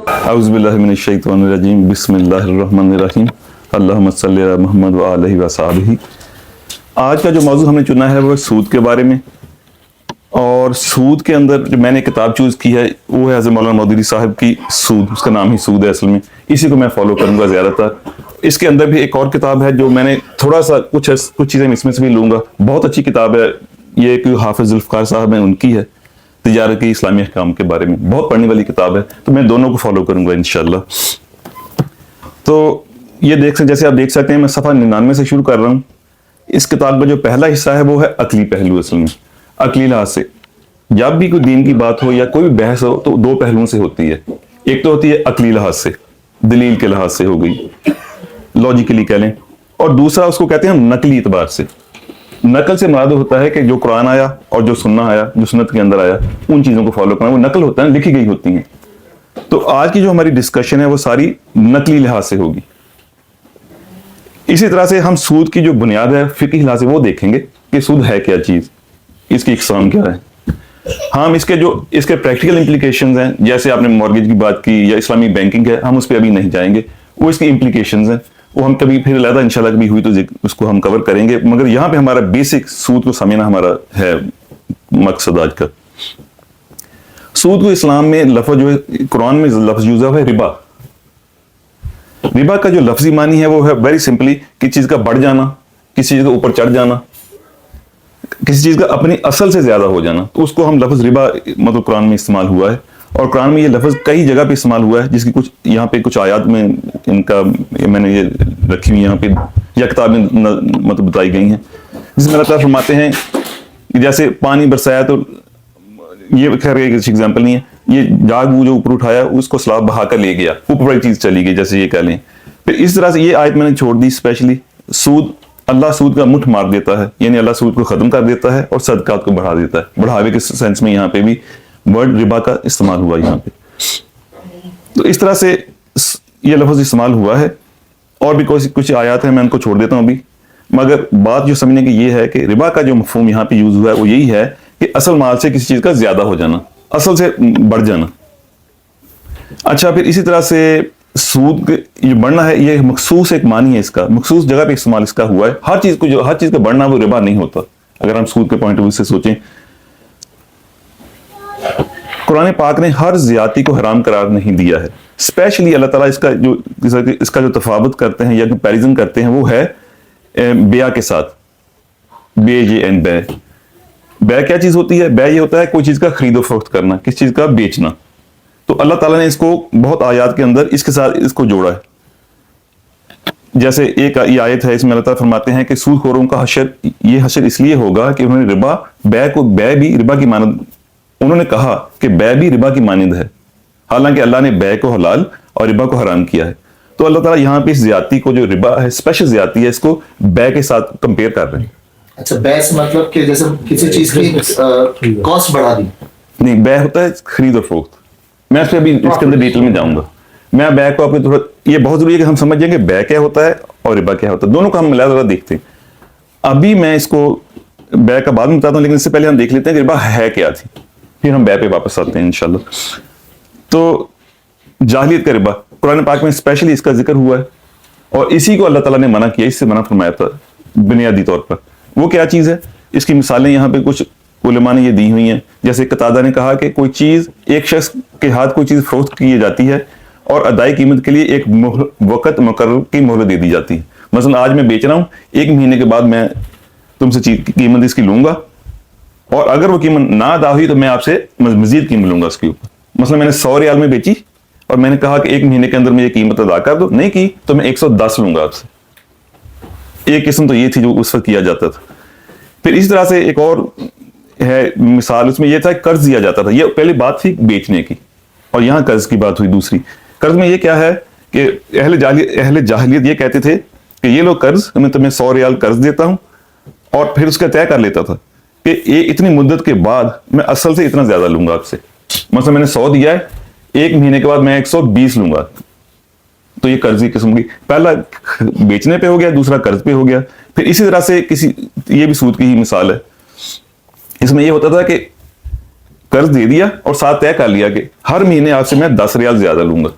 اعوذ باللہ من الشیطان الرجیم بسم اللہ الرحمن الرحیم اللہم صلی علی محمد وآلہ وصحبہ۔ آج کا جو موضوع ہم نے چنا ہے وہ سود کے بارے میں، اور سود کے اندر جو میں نے کتاب چوز کی ہے وہ ہے حضرت مولانا مودودی صاحب کی سود، اس کا نام ہی سود ہے اصل میں، اسی کو میں فالو کروں گا زیادہ تر۔ اس کے اندر بھی ایک اور کتاب ہے جو میں نے تھوڑا سا کچھ چیزیں اس میں سے بھی لوں گا، بہت اچھی کتاب ہے یہ، کہ حافظ ذوالفقار صاحب ہیں، ان کی ہے تجارت کے اسلامی احکام کے بارے میں، بہت پڑھنے والی کتاب ہے، تو میں دونوں کو فالو کروں گا انشاءاللہ۔ تو یہ جیسے آپ دیکھ سکتے ہیں، میں صفحہ 99 سے شروع کر رہا ہوں۔ اس کتاب کا جو پہلا حصہ ہے وہ ہے عقلی پہلو، اصل میں عقلی لحاظ سے جب بھی کوئی دین کی بات ہو یا کوئی بھی بحث ہو تو دو پہلوؤں سے ہوتی ہے، ایک تو ہوتی ہے عقلی لحاظ سے، دلیل کے لحاظ سے ہو گئی، لاجیکلی کہہ لیں، اور دوسرا اس کو کہتے ہیں ہم نقلی اعتبار سے۔ نقل سے مراد ہوتا ہے کہ جو قرآن آیا اور جو سننا آیا، جو سنت کے اندر آیا، ان چیزوں کو فالو کرنا، وہ نقل ہوتا ہے، لکھی گئی ہوتی ہیں۔ تو آج کی جو ہماری ڈسکشن ہے وہ ساری نقلی لحاظ سے ہوگی۔ اسی طرح سے ہم سود کی جو بنیاد ہے فقہی لحاظ سے وہ دیکھیں گے کہ سود ہے کیا چیز، اس کی اقسام کیا ہے۔ ہم اس کے پریکٹیکل امپلیکیشنز ہیں، جیسے آپ نے مارگیج کی بات کی یا اسلامی بینکنگ ہے، ہم اس پہ ابھی نہیں جائیں گے، وہ اس کی امپلیکیشنز ہیں، وہ ہم کبھی پھر علیحدہ انشاءاللہ کبھی ہوئی تو اس کو ہم کور کریں گے، مگر یہاں پہ ہمارا بیسک سود کو سمجھنا ہمارا ہے مقصد آج کا۔ سود کو اسلام میں لفظ جو ہے، قرآن میں لفظ یوز ہے ربا۔ ربا کا جو لفظی معنی ہے وہ ہے ویری سمپلی کسی چیز کا بڑھ جانا، کسی چیز کا اوپر چڑھ جانا، کسی چیز کا اپنی اصل سے زیادہ ہو جانا، تو اس کو ہم لفظ ربا مطلب قرآن میں استعمال ہوا ہے، اور قرآن میں یہ لفظ کئی جگہ پہ استعمال ہوا ہے، جس کی کچھ یہاں پہ کچھ آیات میں ان کا میں نے یہ رکھی ہوئی یہاں پہ یا کتابیں مطلب بتائی گئی ہیں، جس میں اللہ تعالیٰ فرماتے ہیں کہ جیسے پانی برسایا تو یہ خیر ایک ایگزامپل نہیں ہے، یہ جاگ وہ جو اوپر اٹھایا اس کو سیلاب بہا کر لے گیا، اوپر والی چیز چلی گئی، جیسے یہ کہہ لیں۔ پھر اس طرح سے یہ آیت میں نے چھوڑ دی اسپیشلی، سود اللہ سود کا مٹھ مار دیتا ہے، یعنی اللہ سود کو ختم کر دیتا ہے اور صدقات کو بڑھا دیتا ہے، بڑھاوے کے سینس میں یہاں پہ بھی ورڈ ربا کا استعمال ہوا یہاں پہ۔ تو اس طرح سے یہ لفظ استعمال ہوا ہے، اور بھی کچھ آیات ہیں، میں ان کو چھوڑ دیتا ہوں ابھی، مگر بات جو سمجھنے کی یہ ہے کہ ربا کا جو مفہوم یہاں پہ یوز ہوا ہے وہ یہی ہے کہ اصل مال سے کسی چیز کا زیادہ ہو جانا، اصل سے بڑھ جانا۔ اچھا، پھر اسی طرح سے سود یہ بڑھنا ہے، یہ مخصوص ایک معنی ہے، اس کا مخصوص جگہ پہ استعمال اس کا ہوا ہے۔ ہر چیز کا بڑھنا وہ ربا نہیں ہوتا، اگر ہم سود کے پوائنٹ آف ویو سے سوچیں۔ قرآن پاک نے ہر زیادتی کو حرام قرار نہیں دیا ہے، اسپیشلی اللہ تعالیٰ اس کا جو تفاوت کرتے ہیں یا کمپیریزن کرتے ہیں وہ ہے بیع کے ساتھ، بے این بے۔ بے کیا چیز ہوتی ہے؟ بے یہ ہوتا ہے کوئی چیز کا خرید و فروخت کرنا، کسی چیز کا بیچنا۔ تو اللہ تعالیٰ نے اس کو بہت آیات کے اندر اس کے ساتھ اس کو جوڑا ہے۔ جیسے ایک یہ آیت ہے، اس میں اللہ تعالیٰ فرماتے ہیں کہ سود خوروں کا حشر، یہ حشر اس لیے ہوگا کہ انہوں نے بے بھی ربا کی مانند، انہوں نے کہا کہ بے بھی ربا کی مانند ہے، حالانکہ اللہ نے بے کو حلال اور ربا کو حرام کیا ہے۔ تو اللہ تعالیٰ یہاں پہ اس زیادتی کو جو ربا ہے، اسپیشل زیادتی ہے، اس کو بے کے ساتھ کمپیئر کر رہے ہیں۔ اچھا، بے سے مطلب کہ جیسے کسی چیز کی کاسٹ بڑھا دی؟ نہیں، بے ہوتا ہے خرید و فروخت۔ میں اس پہ ابھی اس کے اندر ڈیٹیل میں جاؤں گا، میں بے کو آپ کو تھوڑا، یہ بہت ضروری ہے کہ ہم سمجھ جائیں کہ بے کیا ہوتا ہے اور ربا کیا ہوتا ہے، دونوں کو ہم ملا ذرا دیکھتے ہیں۔ ابھی میں اس کو بے کا بعد میں بتاتا ہوں، لیکن اس سے پہلے ہم دیکھ لیتے ہیں کہ ربا ہے کیا تھی، پھر ہم بے پہ واپس آتے ہیں انشاءاللہ۔ تو جاہلیت کا ربا قرآن پاک میں اسپیشلی اس کا ذکر ہوا ہے، اور اسی کو اللہ تعالیٰ نے منع کیا، اس سے منع فرمایا تھا بنیادی طور پر۔ وہ کیا چیز ہے؟ اس کی مثالیں یہاں پہ کچھ علماء نے یہ دی ہوئی ہیں، جیسے قتادہ نے کہا کہ کوئی چیز، ایک شخص کے ہاتھ کوئی چیز فروخت کی جاتی ہے اور ادائی قیمت کے لیے ایک وقت مقرر کی مہلت دے دی جاتی ہے۔ مثلا آج میں بیچ رہا ہوں، 1 مہینے کے بعد میں تم سے قیمت اس کی لوں گا، اور اگر وہ قیمت نہ ادا ہوئی تو میں آپ سے مزید قیمت لوں گا اس کے اوپر۔ مثلا میں نے 100 ریال میں بیچی اور میں نے کہا کہ 1 مہینے کے اندر مجھے قیمت ادا کر دو، نہیں کی تو میں 110 لوں گا آپ سے۔ ایک قسم تو یہ تھی جو اس وقت کیا جاتا تھا۔ پھر اس طرح سے ایک اور ہے مثال، اس میں یہ تھا کہ قرض دیا جاتا تھا، یہ پہلی بات تھی بیچنے کی، اور یہاں قرض کی بات ہوئی دوسری۔ قرض میں یہ کیا ہے کہ اہل جاہلیت یہ کہتے تھے کہ یہ لو قرض، میں تمہیں 100 ریال قرض دیتا ہوں، اور پھر اس کا طے کر لیتا تھا کہ یہ اتنی مدت کے بعد میں اصل سے اتنا زیادہ لوں گا آپ سے۔ مثلا میں نے 100 دیا ہے، 1 مہینے کے بعد میں 120 لوں گا، تو یہ قرضی قسم کی، پہلا بیچنے پہ ہو گیا، دوسرا قرض پہ ہو گیا۔ پھر اسی طرح سے یہ بھی سود کی ہی مثال ہے، اس میں یہ ہوتا تھا کہ कर्ज दे दिया और साथ तय कर लिया कि हर महीने आपसे मैं 10 रियाल ज्यादा लूंगा,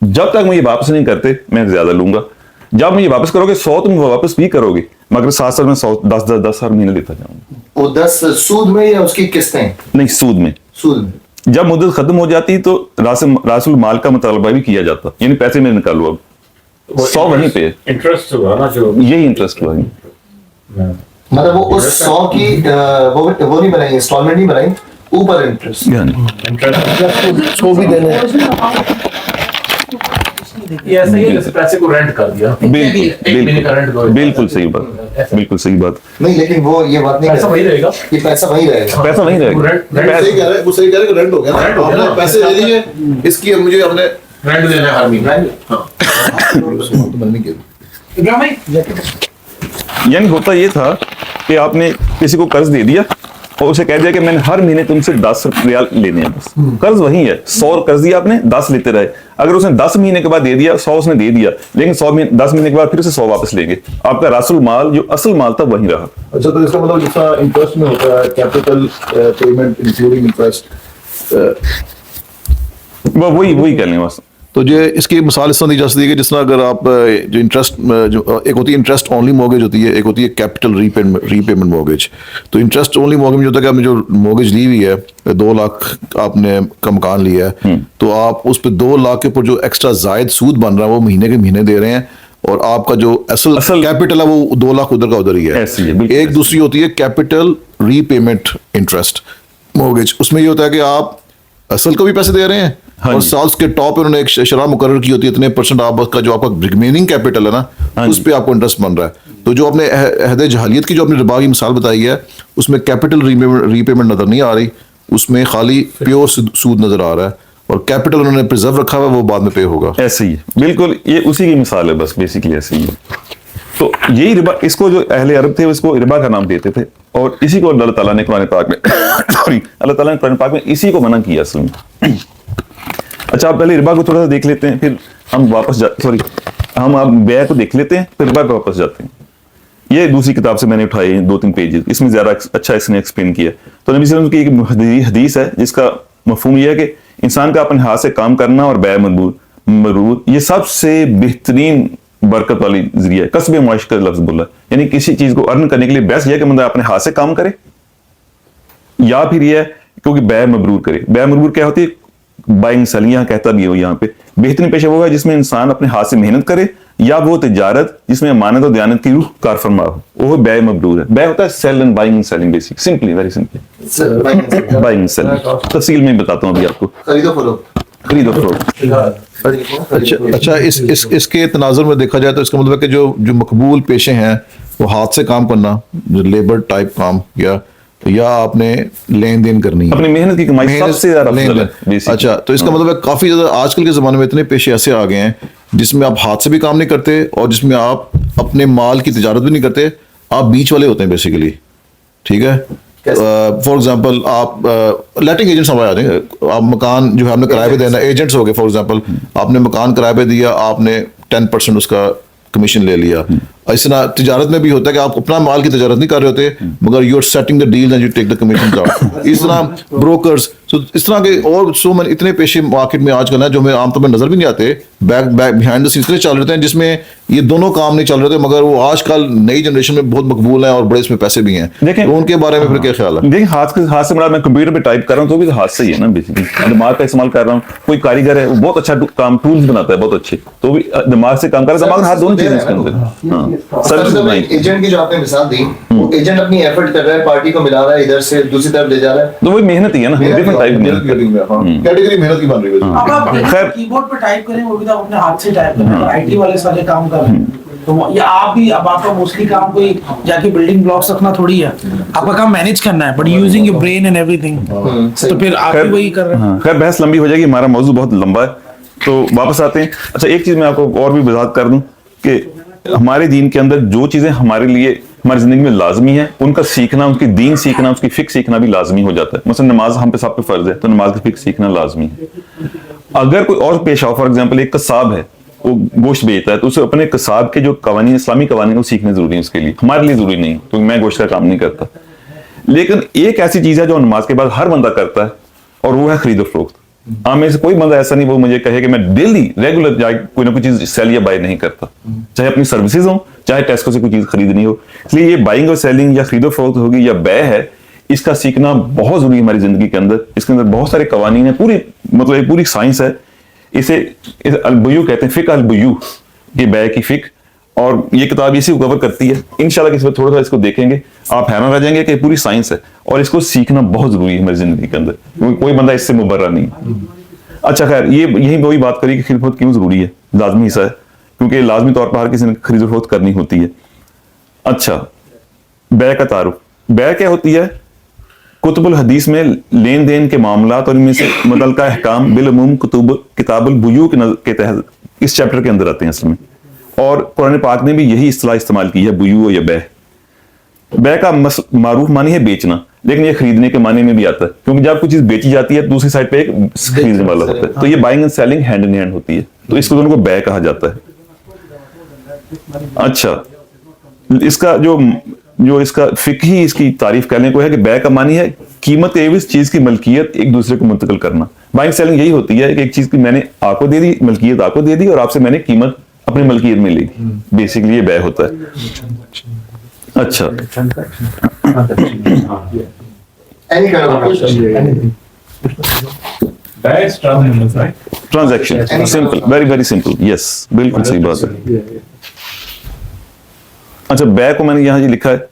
जब तक मुझे वापस नहीं करते मैं ज्यादा लूंगा, जब मुझे वापस करोगे 100 तुम वापस भी करोगे, मगर 7 साल में 100 10 हर महीने देता जाऊंगा। वो 10 सूद में या उसकी किस्तें? नहीं, सूद में। सूद में। जब मुद्दत खत्म हो जाती तो रासुल माल का मुतालबा भी किया जाता, यानी पैसे में निकालो, अब 100 वहीं पे इंटरेस्ट हुआ ना जो, यही इंटरेस्ट हुआ है। मतलब वो उस 100 की वो नहीं बनाई, इंस्टॉलमेंट नहीं बनाई, ऊपर इंटरेस्ट। इंटरेस्ट वो भी देने ये ऐसे ही जैसे पैसे को रेंट कर दिया, एक महीने का रेंट दो, बिल्कुल सही बात, बिल्कुल सही बात। नहीं, लेकिन वो ये बात नहीं पैसा वही रहेगा, ये पैसा वहीं रहेगा। पैसा नहीं रहेगा, सही कह रहे हैं, वो सही कह रहे हैं कि रेंट हो गया ना, रेंट हो गया आपने ना। पैसे दे दिए, इसकी अब मुझे हमने रेंट देना है हर महीने। तो मन नहीं किया। यानी होता ये था कि आपने किसी को कर्ज दे दिया और उसे कह दिया कि मैंने हर महीने तुमसे 10 रियाल लेने हैं, बस कर्ज वही है। 100 कर्ज दिया आपने, 10 लेते रहे, अगर उसने 10 महीने के बाद दे दिया, 100 उसने दे दिया, लेकिन 10 महीने के बाद फिर उसे 100 वापस लेंगे, आपका रासुल माल जो असल माल था वही रहा। अच्छा, तो इसका मतलब जितना इंटरेस्ट में होता है, कैपिटल पेमेंट इंक्लूडिंग इंटरेस्ट, वही कहने बस। तो ये इसकी मिसाल इस तरह दी जा सकती है कि जिस तरह अगर आप जो इंटरेस्ट, जो एक होती है इंटरेस्ट ओनली मॉर्गेज होती है, एक होती है कैपिटल रीपेमेंट मॉर्गेज। तो इंटरेस्ट ओनली मॉर्गेज में जो होता है कि आपने जो मॉर्गेज ली हुई है, 2 लाख आपने का मकान लिया है, तो आप उस पर 2 लाख के ऊपर जो एक्स्ट्रा जायद सूद बन रहा है वो महीने के महीने दे रहे हैं, और आपका जो असल कैपिटल है वो 2 लाख उधर का उधर ही है। ऐसी है, बिल्कुल एक दूसरी होती है कैपिटल रीपेमेंट इंटरेस्ट मॉर्गेज। उसमें ये होता है कि आप असल को भी पैसे दे रहे हैं, और साल के टॉप पे उन्होंने एक शरह मुकर्रर की होती है, इतने % आपका जो आपका रिमेनिंग कैपिटल है ना, उस पे आपको इंटरेस्ट बन रहा है। तो जो आपने अहद जहालियत की जो आपने रिबा की मिसाल बताई है, उसमें कैपिटल रीपेमेंट नजर नहीं आ रही, उसमें खाली प्योर सूद नजर आ रहा है, और कैपिटल उन्होंने प्रिजर्व रखा हुआ है, वो बाद में पे होगा। ऐसे ही है, बिल्कुल ये उसी की मिसाल है, बस बेसिकली ऐसे ही है। तो यही रिबा, इसको जो अहले अरब थे इसको रिबा का नाम देते थे, और इसी को अल्लाह ताला ने कुरान पाक में अल्लाह ताला ने कुरान पाक में इसी को मना किया असल में। अच्छा, आप पहले रिबा को थोड़ा सा देख लेते हैं, फिर हम वापस हम आप बैय को देख लेते हैं, फिर रिबा पे वापस जाते हैं। ये दूसरी किताब से मैंने उठाई 2-3 पेजेस, इसमें ज्यादा अच्छा इसने एक्सप्लेन किया। तो नबी सल्लल्लाहु अलैहि वसल्लम की एक हदीस है जिसका मफहूम यह है कि इंसान का अपने हाथ से काम करना और बैय मबरूर ये सबसे बेहतरीन बरकत वाली जरिया है। कसब मुआश का लफ्ज बोला, यानी किसी चीज को अर्न करने के लिए बेस्ट यह है कि बंदा अपने हाथ से काम करे, या फिर यह है क्योंकि बैय मबरूर करे। बैय मबरूर क्या होती है? बाइंग सेलिंग, यहाँ कहता भी हो यहाँ पे बेहतरीन पेशा वो है जिसमें इंसान अपने हाथ से मेहनत करे, या वो तिजारत जिसमें अमानत और दयानत की रूह कार फरमा हो, वो बैय मबरूर है। बैय होता है sale and buying and selling, basic simply, very simply buying and selling. तफसील में बताता हूँ अभी आपको। खरीदो फरोख्त। खरीदो फरोख्त। अच्छा, इसके तनाजुर में देखा जाए तो इसका मतलब है कि जो मकबूल पेशे हैं वो हाथ से काम करना, जो लेबर टाइप काम, या आपने लेन देन करनी है, अपनी मेहनत की कमाई सबसे ज्यादा अफजल है, basically। अच्छा, तो इसका मतलब है काफी ज्यादा आजकल के जमाने में इतने पेशे ऐसे आ गए हैं जिसमें आप हाथ से भी काम नहीं करते, और जिसमें आप अपने माल की तिजारत भी नहीं करते, आप बीच वाले होते हैं बेसिकली। ठीक है, फॉर एग्जाम्पल आप लेटिंग एजेंट्स हमारे आ जाएंगे, आप मकान जो है आपने किराए पे देना, एजेंट्स हो गए। फॉर एग्जाम्पल आपने मकान किराए पे दिया, आपने 10% उसका कमीशन ले लिया। इस तरह तिजारत में भी होता है कि आप अपना माल की तिजारत नहीं कर रहे होते, मगर you are setting the deal and you take the commission out. इस तरह ब्रोकर्स, तो इस तरह के और सो मैनी इतने पेशे मार्केट में आजकल है जो हमें आमतौर पर नजर भी नहीं आते, बैक बिहाइंड द सीन्स इतने चल रहे हैं जिसमें ये दोनों काम नहीं चल रहे थे, मगर वो आजकल नई जनरेशन में बहुत मकबूल हैं और बड़े इसमें पैसे भी हैं। तो उनके बारे में फिर क्या ख्याल है? देखिए, हाथ से बड़ा मैं कंप्यूटर पे टाइप कर रहा हूँ तो भी तो हाथ से ही है ना, बेसिकली दिमाग का इस्तेमाल कर रहा हूँ। कोई कारीगर है वो बहुत अच्छा काम टूल्स बनाता है बहुत अच्छे, तो भी दिमाग से काम कर रहा है, दिमाग हाथ दोनों चीजें इसके अंदर। एजेंट की जो आपने मिसाल दी, वो एजेंट अपनी एफर्ट कर रहा है, पार्टी को मिला रहा है, इधर से दूसरी तरफ ले जा रहा है, तो वही मेहनत ही है ना, डिफरेंट टाइप में कैटेगरी मेहनत की बन रही है। अब आप खैर- कीबोर्ड पे टाइप करें, वो भी तो अपने हाथ से टाइप करें, आईटी वाले सारे काम कर रहे हैं। तो या आप भी, अब आपका मोस्टली काम कोई जाके बिल्डिंग ब्लॉक्स रखना थोड़ी है, आपका काम मैनेज करना है, but using your brain and everything. तो फिर आप भी वही कर रहे हैं। खैर बहस लंबी हो जाएगी, हमारा मौजू बहुत लंबा है, तो वापस आते हैं। अच्छा, एक चीज मैं आपको और भी वजाहत कर दूं कि हमारे दीन के अंदर जो चीजें हमारे लिए हमारी जिंदगी में लाजमी है, उनका सीखना, उनकी दीन सीखना, उसकी फिक्र सीखना भी लाजमी हो जाता है। मतलब नमाज हम पे सब पे फर्ज है, तो नमाज की फिक्र सीखना लाजमी है। अगर कोई और पेशा हो, फॉर एग्जाम्पल एक कसाब है, वो गोश्त बेचता है, तो उसे अपने कसाब के जो कवानीन, इस्लामी कवानीन को सीखने जरूरी है उसके लिए। हमारे लिए जरूरी नहीं, क्योंकि मैं गोश्त का काम नहीं करता। लेकिन एक ऐसी चीज है जो नमाज के बाद हर बंदा करता है, और वो है खरीदो फरोख्त। आप में से कोई बंदा ऐसा नहीं वो मुझे कहे कि मैं डेली रेगुलर जाए कोई ना कोई चीज सेल या बाय नहीं करता, चाहे अपनी सर्विसेज हो चाहे टेस्को से कोई चीज खरीदनी हो। इसलिए ये बाइंग और सेलिंग या खरीदो फरोख्त होगी या बै है, इसका सीखना बहुत जरूरी है हमारी जिंदगी के अंदर। इसके अंदर बहुत सारे कवानीन है, पूरी मतलब ये पूरी साइंस है। इसे अलबुयू कहते हैं, फिक अलबुयू, ये बै की फिक। और ये किताब इसी को कवर करती है। इंशाल्लाह किसी थोड़ा सा इसको देखेंगे आप हैरान रह जाएंगे कि पूरी साइंस है और इसको सीखना बहुत जरूरी है हमारी जिंदगी के अंदर, कोई बंदा इससे मुबर्रा नहीं है। अच्छा खैर, ये यही वही बात करी कि खरीद फरोख्त क्यों जरूरी है, लाजमी हिस्सा है, क्योंकि लाजमी तौर पर हर किसी ने खरीद फरोख्त करनी होती है। अच्छा, बै का तारुफ। बै क्या होती है? कुतुबुल हदीस में लेन देन के मामलात और इनमें से मुतल्लिका अहकाम बिलअमूम किताबुल बुयू के तहत इस चैप्टर के अंदर आते हैं असल में। और कुरान पाक ने भी यही इस्तिलाह इस्तेमाल की है, बुयू या बै। बै का मारूफ मानी है बेचना, लेकिन ये खरीदने के माने में भी आता है, क्योंकि जब कुछ चीज बेची जाती है दूसरी साइड पे एक खरीदने वाला होता है, तो ये buying and selling hand in hand होती है, तो इसको दोनों को बै कहा जाता है। अच्छा, इसका जो इसका फिकही इसकी तारीफ करने को है कि बै का मानी है कीमत एवज चीज की मलकियत एक दूसरे को मुंतकिल करना। बाइंग सेलिंग यही होती है कि एक चीज की मैंने आपको दे दी, मलकियत आपको दे दी और आपसे मैंने कीमत अपनी मलकियत में ली, बेसिकली ये बै होता है। अच्छा, Any kind of transaction. Best transactions, right? Transaction simple, very very simple, yes, बिल्कुल सही बात है। अच्छा, बै को मैंने यहाँ जी लिखा है।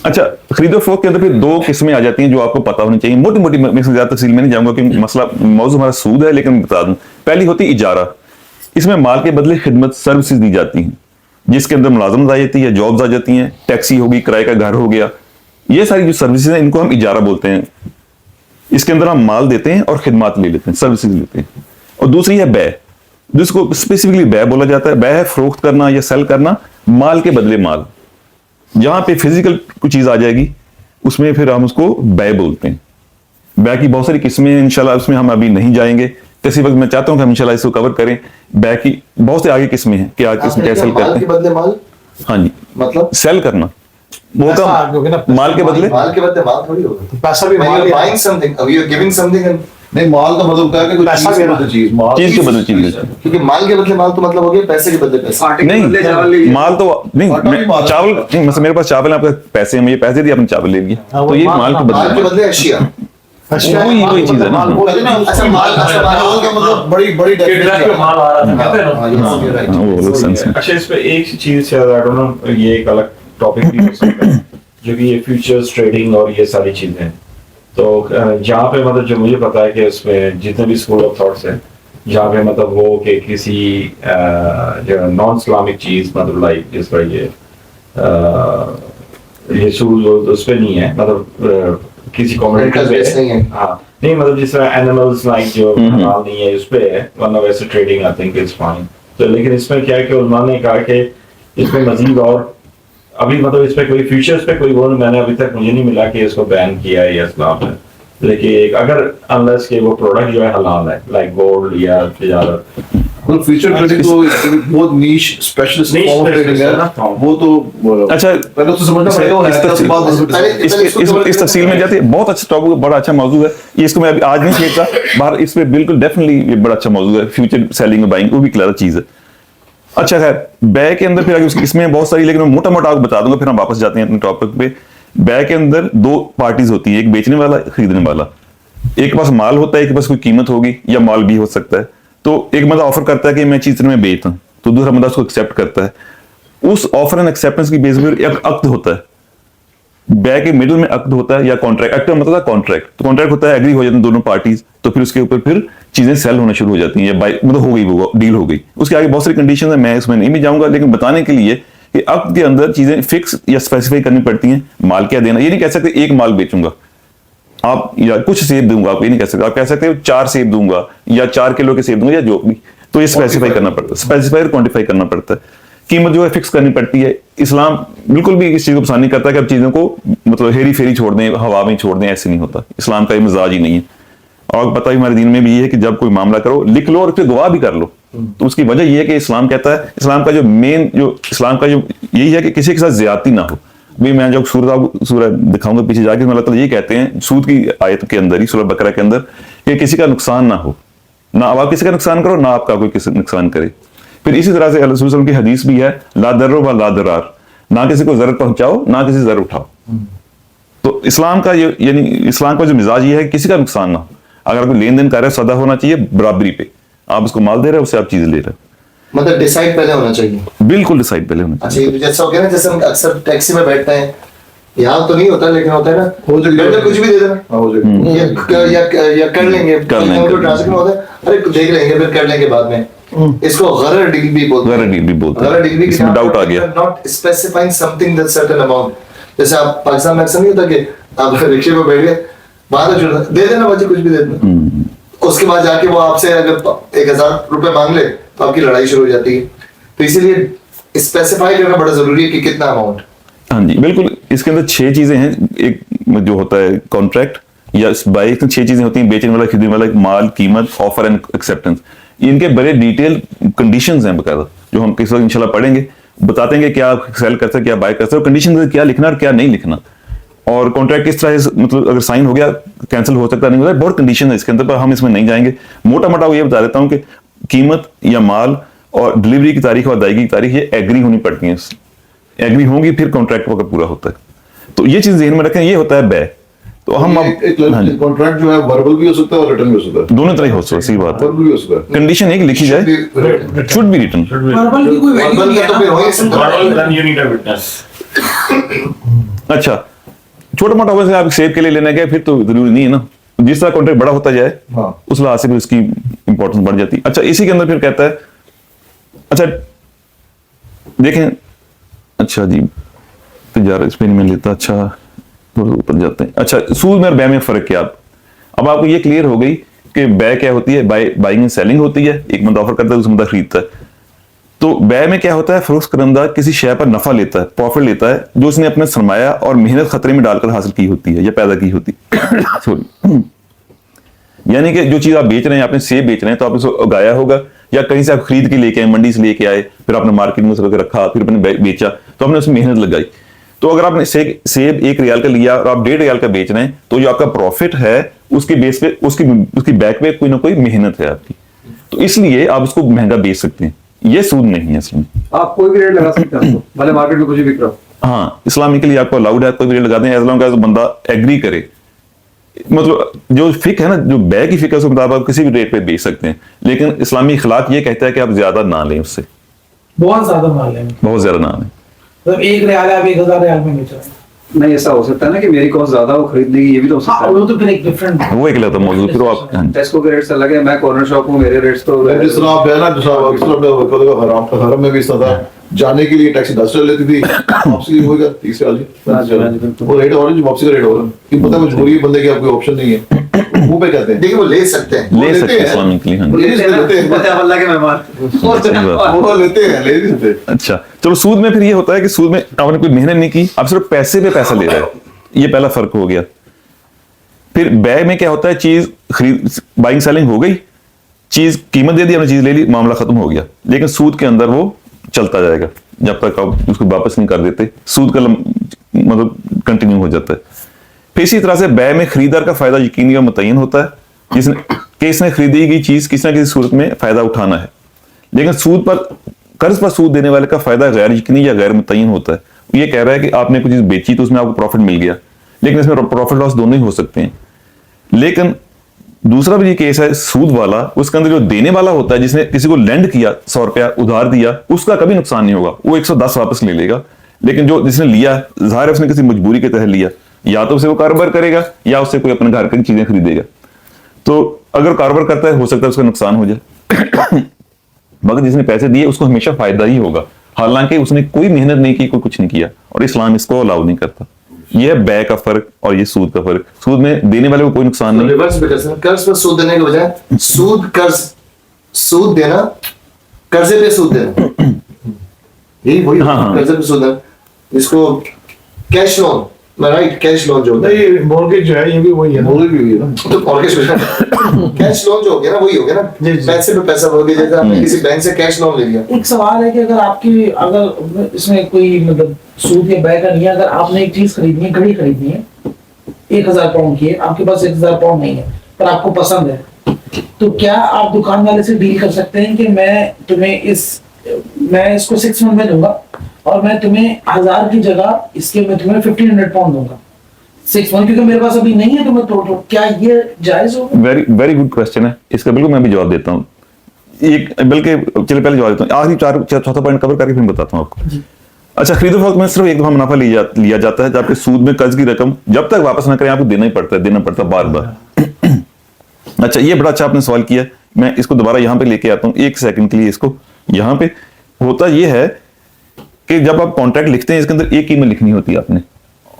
अच्छा, खरीदो फरोख्त के अंदर फिर दो किस्में आ जाती हैं जो आपको पता होनी चाहिए। मोटी मोटी मैं ज्यादा तफसील में नहीं जाऊंगा क्योंकि मसला मौजूद हमारा सूद है, लेकिन बता दूं। पहली होती है इजारा। इसमें माल के बदले खिदमत सर्विसेज दी जाती हैं, जिसके अंदर मुलाजमत आ जाती है, जॉब्स आ जाती हैं, टैक्सी होगी, किराए का घर हो गया, ये सारी जो सर्विसेज हैं इनको हम इजारा बोलते हैं। इसके अंदर हम माल देते हैं और खिदमात ले लेते हैं, सर्विसेज लेते हैं। और दूसरी है बै, जिसको स्पेसिफिकली बै बोला जाता है। बै है फरोख्त करना या सेल करना माल के बदले माल। जहां पे फिजिकल कोई चीज आ जाएगी उसमें फिर हम उसको बै बोलते हैं। बै की बहुत सारी किस्में हैं, इंशाल्लाह उसमें हम अभी नहीं जाएंगे। किसी वक्त मैं चाहता हूं कि हम इंशाल्लाह इसको कवर करें। बै की बहुत से आगे किस्में हैं कि आगे किस्म कैसे सेल माल करते के हैं। बदले माल हाँ जी, मतलब सेल करना वो पैसा का आगे होगा ना, माल के बदले माल के बदले माल थोड़ी होगा। पैसा भी When माल you're ही है। buying something, you're giving something and नहीं, माल का मतलब क्या है कि कोई पैसा चीज के देना। बदले चीज, माल चीज के बदले चीज लेते हैं। क्योंकि माल के बदले माल तो मतलब हो गया पैसे के बदले पैसे। नहीं, माल तो नहीं, आटा भी माल है। चावल नहीं, मतलब मेरे पास चावल है, आपके पैसे हैं, मुझे पैसे दिए, आपने चावल ले लिए, हाँ, वो तो ये माल- माल के माल के बदले। बदले अशिया। वही चीज है ना। अच्छा माल का मतलब बड़ी बड़ी कि ट्रक डेफिनेशन पे माल आ रहा था, कहते हैं ना? हाँ, वो अलग सेंस है। अच्छा, इस पे एक चीज शायद आई डोंट नो, ये एक अलग टॉपिक भी हो सकता है, जो कि ये फ्यूचर्स ट्रेडिंग और ये सारी चीजें हैं। तो जहाँ पे मतलब जो मुझे पता है कि उसमें जितने भी स्कूल ऑफ थॉट्स हैं, जहाँ पे मतलब वो कि किसी जो नॉन इस्लामिक चीज मतलब लाइक जिस पर ये सूद उस पे नहीं है, मतलब किसी कम्युनिटी Interest based नहीं है। हाँ नहीं, मतलब जिस तरह एनिमल्स लाइक जो हलाल नहीं है उस पे है, वरना वैसे trading I think is fine. तो लेकिन इसमें क्या है कि उन्होंने कहा कि इसमें मजीद और अभी मतलब इस पे कोई फ्यूचर्स पे कोई वो मैंने अभी तक मुझे नहीं मिला कि इसको बैन किया है या इस्लाम है, लेकिन अगर अनलेस के वो प्रोडक्ट जो है हलाल है लाइक गोल्ड या तिजारत। मतलब फ्यूचर ट्रेडिंग तो बहुत niche specialist Niche form of trading है, specialist है। वो तो अच्छा, पहले उसको समझना पड़ेगा वो है इस क्या, उसके बाद तफसील- उसको इस तफसील में जाती है। बहुत अच्छा टॉपिक, बड़ा अच्छा मौजूद है ये। इसको मैं अभी आज नहीं छेड़ता बाहर, इस पे बिल्कुल डेफिनेटली ये बड़ा अच्छा मौजूद है। फ्यूचर सेलिंग और बाइंग वो भी क्लियर चीज है। अच्छा खैर, बै के अंदर फिर इसमें बहुत सारी, लेकिन मैं मोटा मोटा आपको बता दूंगा, फिर हम वापस जाते हैं अपने टॉपिक पे। बै के अंदर दो पार्टीज होती है, एक बेचने वाला, खरीदने वाला। एक के पास माल होता है, एक के पास कोई कीमत होगी या माल भी हो सकता है। तो एक बंदा ऑफर करता है कि मैं चीज में बेचता हूं, तो दूसरा बंदा उसको एक्सेप्ट करता है। उस ऑफर एंड एक्सेप्टेंस की बेस पर एक अक्द होता है, बै के मिडिल में अक्द होता है या कॉन्ट्रैक्ट। एक्ट का मतलब है कॉन्ट्रैक्ट, तो कॉन्ट्रैक्ट होता है, एग्री हो जाते हैं दोनों पार्टीज, तो फिर उसके ऊपर फिर चीजें सेल होना शुरू हो जाती हैं या बाय मतलब हो गई, वो डील हो गई। उसके आगे बहुत सारी कंडीशन है, मैं इसमें नहीं भी जाऊंगा, लेकिन बताने के लिए कि अक्द के अंदर चीजें फिक्स या स्पेसिफाई करनी पड़ती हैं। माल क्या देना, ये नहीं कह सकते एक माल बेचूंगा आप या कुछ सेब दूंगा, आप ये नहीं कह सकते। आप कह सकते हो 4 सेब दूंगा या 4 किलो के सेब दूंगा या जो भी, तो ये स्पेसिफाई करना पड़ता है, स्पेसिफाई और क्वांटिफाई करना पड़ता है। कीमत जो है फिक्स करनी पड़ती है। इस्लाम बिल्कुल भी इस चीज को पसंद नहीं करता कि आप चीजों को मतलब हेरी फेरी छोड़ दें, हवा में छोड़ दें, ऐसे नहीं होता। इस्लाम का ये मिजाज ही नहीं है। और पता ही हमारे दीन में भी ये है कि जब कोई मामला करो लिख लो और फिर गवाह भी कर लो। तो उसकी वजह ये है कि इस्लाम कहता है, इस्लाम का जो मेन जो इस्लाम का जो यही है कि किसी के साथ ज्यादती ना हो। بھی میں جو سورہ دکھاؤں گا پیچھے جا کے اللہ تعالیٰ یہ کہتے ہیں سود کی آیت کے اندر ہی سورہ بقرہ کے اندر کہ کسی کا نقصان نہ ہو، نہ آپ کسی کا نقصان کرو نہ آپ کا کوئی کسی نقصان کرے. پھر اسی طرح سے اللہ صلی اللہ علیہ وسلم کی حدیث بھی ہے لا ضرر و لا ضرار، نہ کسی کو ضرر پہنچاؤ نہ کسی ضرر اٹھاؤ. تو اسلام کا یہ یعنی اسلام کا جو مزاج یہ ہے کہ کسی کا نقصان نہ ہو. اگر کوئی لین دین کر رہا ہے سودا ہونا چاہیے برابری پہ، آپ اس کو مال دے رہے ہیں اس سے آپ چیز لے رہے ہیں. مطلب ڈیسائیڈ پہلے ہونا چاہیے. بالکل ڈیسائیڈ پہلے ہونا چاہیے. اچھا جیسا ہو گیا نا جیسے ہم اکثر ٹیکسی میں بیٹھتے ہیں، یہاں تو نہیں ہوتا لیکن ہوتا ہے نا بیٹھے کچھ بھی دے دینا یا کر لیں گے ٹرانسلیٹ میں ہوتا ہے ارے دیکھ لیں گے پھر کر لیں گے بعد میں. اس کو غرر ڈیل بھی بولتے ہیں. غرر ڈیل بھی بولتے ہیں. غرر ڈیل بھی اس میں ڈاؤٹ آ گیا. Not specifying some thing that certain amount. جیسے آپ پاکستان میں اکثر نہیں ہوتا کہ آپ رکشے پہ بیٹھ گئے بعد میں دے دینا بچے کچھ بھی دے دینا، اس کے بعد جا کے وہ آپ سے اگر 1000 روپے مانگ لے تو آپ کی لڑائی شروع ہو جاتی ہے. تو اسی لیے اسپیسیفائی کرنا بڑا ضروری ہے کہ کتنا اماؤنٹ. ہاں جی بالکل. اس کے اندر 6 چیزیں ہیں. ایک جو ہوتا ہے کانٹریکٹ یا بائی 6 چیزیں ہوتی ہیں، بیچنے والا، خریدنے والا، مال، قیمت، آفر اینڈ ایکسیپٹنس. ان کے بڑے ڈیٹیل کنڈیشنز ہیں باقاعدہ جو ہم کس وقت انشاءاللہ پڑھیں گے، بتاتے ہیں کہ کیا سیل کر سکتے، کیا بائی کر سکتے، اور کنڈیشن کیا لکھنا اور کیا نہیں لکھنا، اور کانٹریکٹ کس طرح مطلب اگر سائن ہو گیا کینسل ہو سکتا نہیں ہوتا. بہت کنڈیشن ہے اس کے اندر، پر ہم اس میں نہیں جائیں گے. موٹا موٹا وہ یہ بتا دیتا ہوں کہ قیمت یا مال اور ڈلیوری کی تاریخ اور ادائیگی کی تاریخ یہ ایگری ہونی پڑتی ہیں. ایگری ہوں گی پھر کانٹریکٹ وقت پورا ہوتا ہے. تو یہ چیز ذہن میں رکھیں، یہ ہوتا ہے بے. تو ہم کانٹریکٹ جو ہے وربل بھی ہو سکتا ہے اور ریٹن بھی ہو سکتا ہے، دونوں طرح ہو سکتا ہے. صحیح بات ہے. وربل بھی ہو سکتا ہے. کنڈیشن ایک لکھی جائے شوڈ بی ریٹن. وربل کی کوئی ویلیو نہیں ہے نا. then you need a witness. اچھا چھوٹا موٹا ویسے آپ سیب کے لیے لینے گئے پھر تو ضروری نہیں ہے نا. جس طرح کانٹریکٹ بڑا ہوتا جائے اس لحاظ سے بھی اس کی امپورٹنس بڑھ جاتی ہے. اچھا اسی کے اندر پھر کہتا ہے اچھا دیکھیں اچھا جی تجارت اس پہ نہیں میں لیتا. اچھا اوپر جاتے ہیں. اچھا سود میں اور بے میں فرق کیا؟ اب آپ کو یہ کلیئر ہو گئی کہ بے کیا ہوتی ہے. بائنگ اینڈ سیلنگ ہوتی ہے، ایک بندہ آفر کرتا ہے دوسرا بندہ خریدتا ہے. تو بے میں کیا ہوتا ہے، فروخت کنندہ کسی شے پر نفع لیتا ہے، پروفٹ لیتا ہے جو اس نے اپنا سرمایہ اور محنت خطرے میں ڈال کر حاصل کی ہوتی ہے یا پیدا کی ہوتی ہے. یعنی کہ جو چیز آپ بیچ رہے ہیں، آپ نے سیب بیچ رہے ہیں تو آپ نے اگایا ہوگا یا کہیں سے آپ خرید کے لے کے آئے، منڈی سے لے کے آئے، پھر آپ نے مارکیٹ میں اس کو رکھا، پھر آپ نے بیچا تو آپ نے اس میں محنت لگائی. تو اگر آپ نے سیب 1 ریال کا لیا اور آپ 1.5 ریال کا بیچ رہے ہیں تو جو آپ کا پروفٹ ہے اس کے بیس پہ اس کی بیک پہ کوئی نہ کوئی محنت ہے آپ کی. تو اس لیے آپ اس کو مہنگا بیچ سکتے ہیں. یہ سود نہیں ہے اصل میں. آپ کوئی بھی ریٹ لگا سکتے ہیں بھلے مارکیٹ میں کچھ بھی بک رہا ہو. ہاں اسلامی کے لیے آپ کو الاؤڈ ہے، کوئی بھی ریٹ لگا دیں ایز لانگ ایز بندہ ایگری کرے. مطلب جو فقہ ہے نا، جو بے کی فقہ ہے اس کے مطابق آپ کسی بھی ریٹ پہ بیچ سکتے ہیں، لیکن اسلامی اخلاق یہ کہتا ہے کہ آپ زیادہ نہ لیں، اس سے بہت زیادہ مال ہے، بہت زیادہ نہ لیں. مطلب 1 ریال ہے آپ 1000 ریال میں بیچ رہے ہیں. نہیں ایسا ہو سکتا ہے نا کہ میری کاسٹ زیادہ ہو خریدنے کی، یہ بھی تو ہو سکتا ہے. وہ تو پھر ایک ڈفرنٹ وہ ایک لگتا موضوع. پھر آپ ٹیسکو کے ریٹس الگ ہے، میں کارنر شاپ ہوں، میرے ریٹس تو جس طرح آپ ہے نا جس طرح اکثر حرم میں بھی اس طرح تھا، جانے کے لیے ٹیکسی 10 لیتی تھی، واپسی ہوئے گا 30 ریال. وہ ریٹ اور واپسی کا ریٹ ہوگا کہ پتہ مجبوری ہے بندے کی، آپ کوئی آپشن نہیں ہے. منہ پہ کہتے ہیں دیکھیں وہ لے سکتے ہیں، لے سکتے ہیں اسلامی کے لیے. اللہ کے مہمان. وہ لیتے ہیں، لے نہیں سکتے. اچھا چلو سود میں پھر یہ ہوتا ہے کہ سود میں آپ نے کوئی محنت نہیں کی، آپ صرف پیسے پہ پیسہ لے رہے ہیں. یہ پہلا فرق ہو گیا. پھر بے میں کیا ہوتا ہے، چیز خرید بائنگ سیلنگ ہو گئی، چیز قیمت دے دی، ہم نے چیز لے لی، معاملہ ختم ہو گیا. لیکن سود کے اندر وہ چلتا جائے گا جب تک آپ اس کو واپس نہیں کر دیتے. سود کا مطلب کنٹینیو ہو جاتا ہے. پھر اسی طرح سے بے میں خریدار کا فائدہ یقینی اور متعین ہوتا ہے اس نے خریدی گئی چیز کسی نہ کسی صورت میں فائدہ اٹھانا ہے. لیکن سود پر قرض پر سود دینے والے کا فائدہ غیر یقینی یا غیر متعین ہوتا ہے. یہ کہہ رہا ہے کہ آپ نے کوئی چیز بیچی تو اس میں آپ کو پروفٹ مل گیا، لیکن اس میں پروفٹ لاس دونوں ہی ہو سکتے ہیں. لیکن دوسرا بھی یہ کیس ہے سود والا، اس کے اندر جو دینے والا ہوتا ہے، جس نے کسی کو لینڈ کیا 100 روپیہ ادھار دیا، اس کا کبھی نقصان نہیں ہوگا، وہ 110 واپس لے لے گا. لیکن جو جس نے لیا، ظاہر ہے اس نے کسی مجبوری کے تحت لیا، یا تو اسے وہ کاروبار کرے گا یا اس سے کوئی اپنے گھر کی چیزیں خریدے گا. تو اگر کاروبار کرتا ہے ہو سکتا ہے اس کا نقصان ہو جائے، مگر جس نے پیسے دیے اس کو ہمیشہ فائدہ ہی ہوگا، حالانکہ اس نے کوئی محنت نہیں کی، کوئی کچھ نہیں کیا. اور اسلام اس کو الاؤ نہیں کرتا. یہ ہے بے کا فرق اور یہ سود کا فرق. سود میں دینے والے کو کوئی نقصان نہیں. ریورس بھی کر سکتے ہیں، قرض پر سود دینے کے بجائے سود دینا، قرضے پہ سود دینا، یہی وہی قرضے پہ سود دینا، جس کو کیش لون मैं राइट कैश लोन जो होता है नहीं मॉर्गेज जो है ये भी वही है ना। बोले भी हुई है ना। तो मॉर्गेज कैश लोन जो हो गया ना वही हो गया ना, जी, जी। पैसे पे पैसा हो गया, जैसे आपने किसी बैंक से कैश लोन ले लिया। एक सवाल है कि अगर इसमें कोई मतलब सूद या बैग का नहीं है, अगर आपने एक चीज खरीदनी है, घड़ी खरीदनी है 1000 पाउंड की है, आपके पास 1000 पाउंड नहीं है पर आपको पसंद है, तो क्या आप दुकान वाले से डील कर सकते हैं कि मैं इसको 6 मंथ में दूंगा और मैं तुम्हें 1000 की जगह इसके मैं तुम्हें 1500 पाउंड दूंगा 6 मंथ, क्योंकि मेरे पास अभी नहीं है तो मैं तोड़ लूं, क्या ये जायज होगा? वेरी वेरी गुड क्वेश्चन है, इसका बिल्कुल मैं भी जवाब देता हूँ। एक बल्कि चलिए पहले जवाब देता हूँ, आखिरी चौथा पॉइंट कवर करके फिर बताता हूँ आपको। अच्छा, खरीदो फरोख्त में सिर्फ एक दफा मुनाफा लिया जाता है, जबकि सूद में कर्ज की रकम जब तक वापस ना करें आपको देना पड़ता है बार बार। अच्छा, ये बड़ा अच्छा आपने सवाल किया, मैं इसको दोबारा यहाँ पे लेके आता हूँ 1 सेकंड के लिए। इसको यहाँ पे होता ये है कि जब आप कॉन्ट्रैक्ट लिखते हैं इसके अंदर एक कीमत लिखनी होती है आपने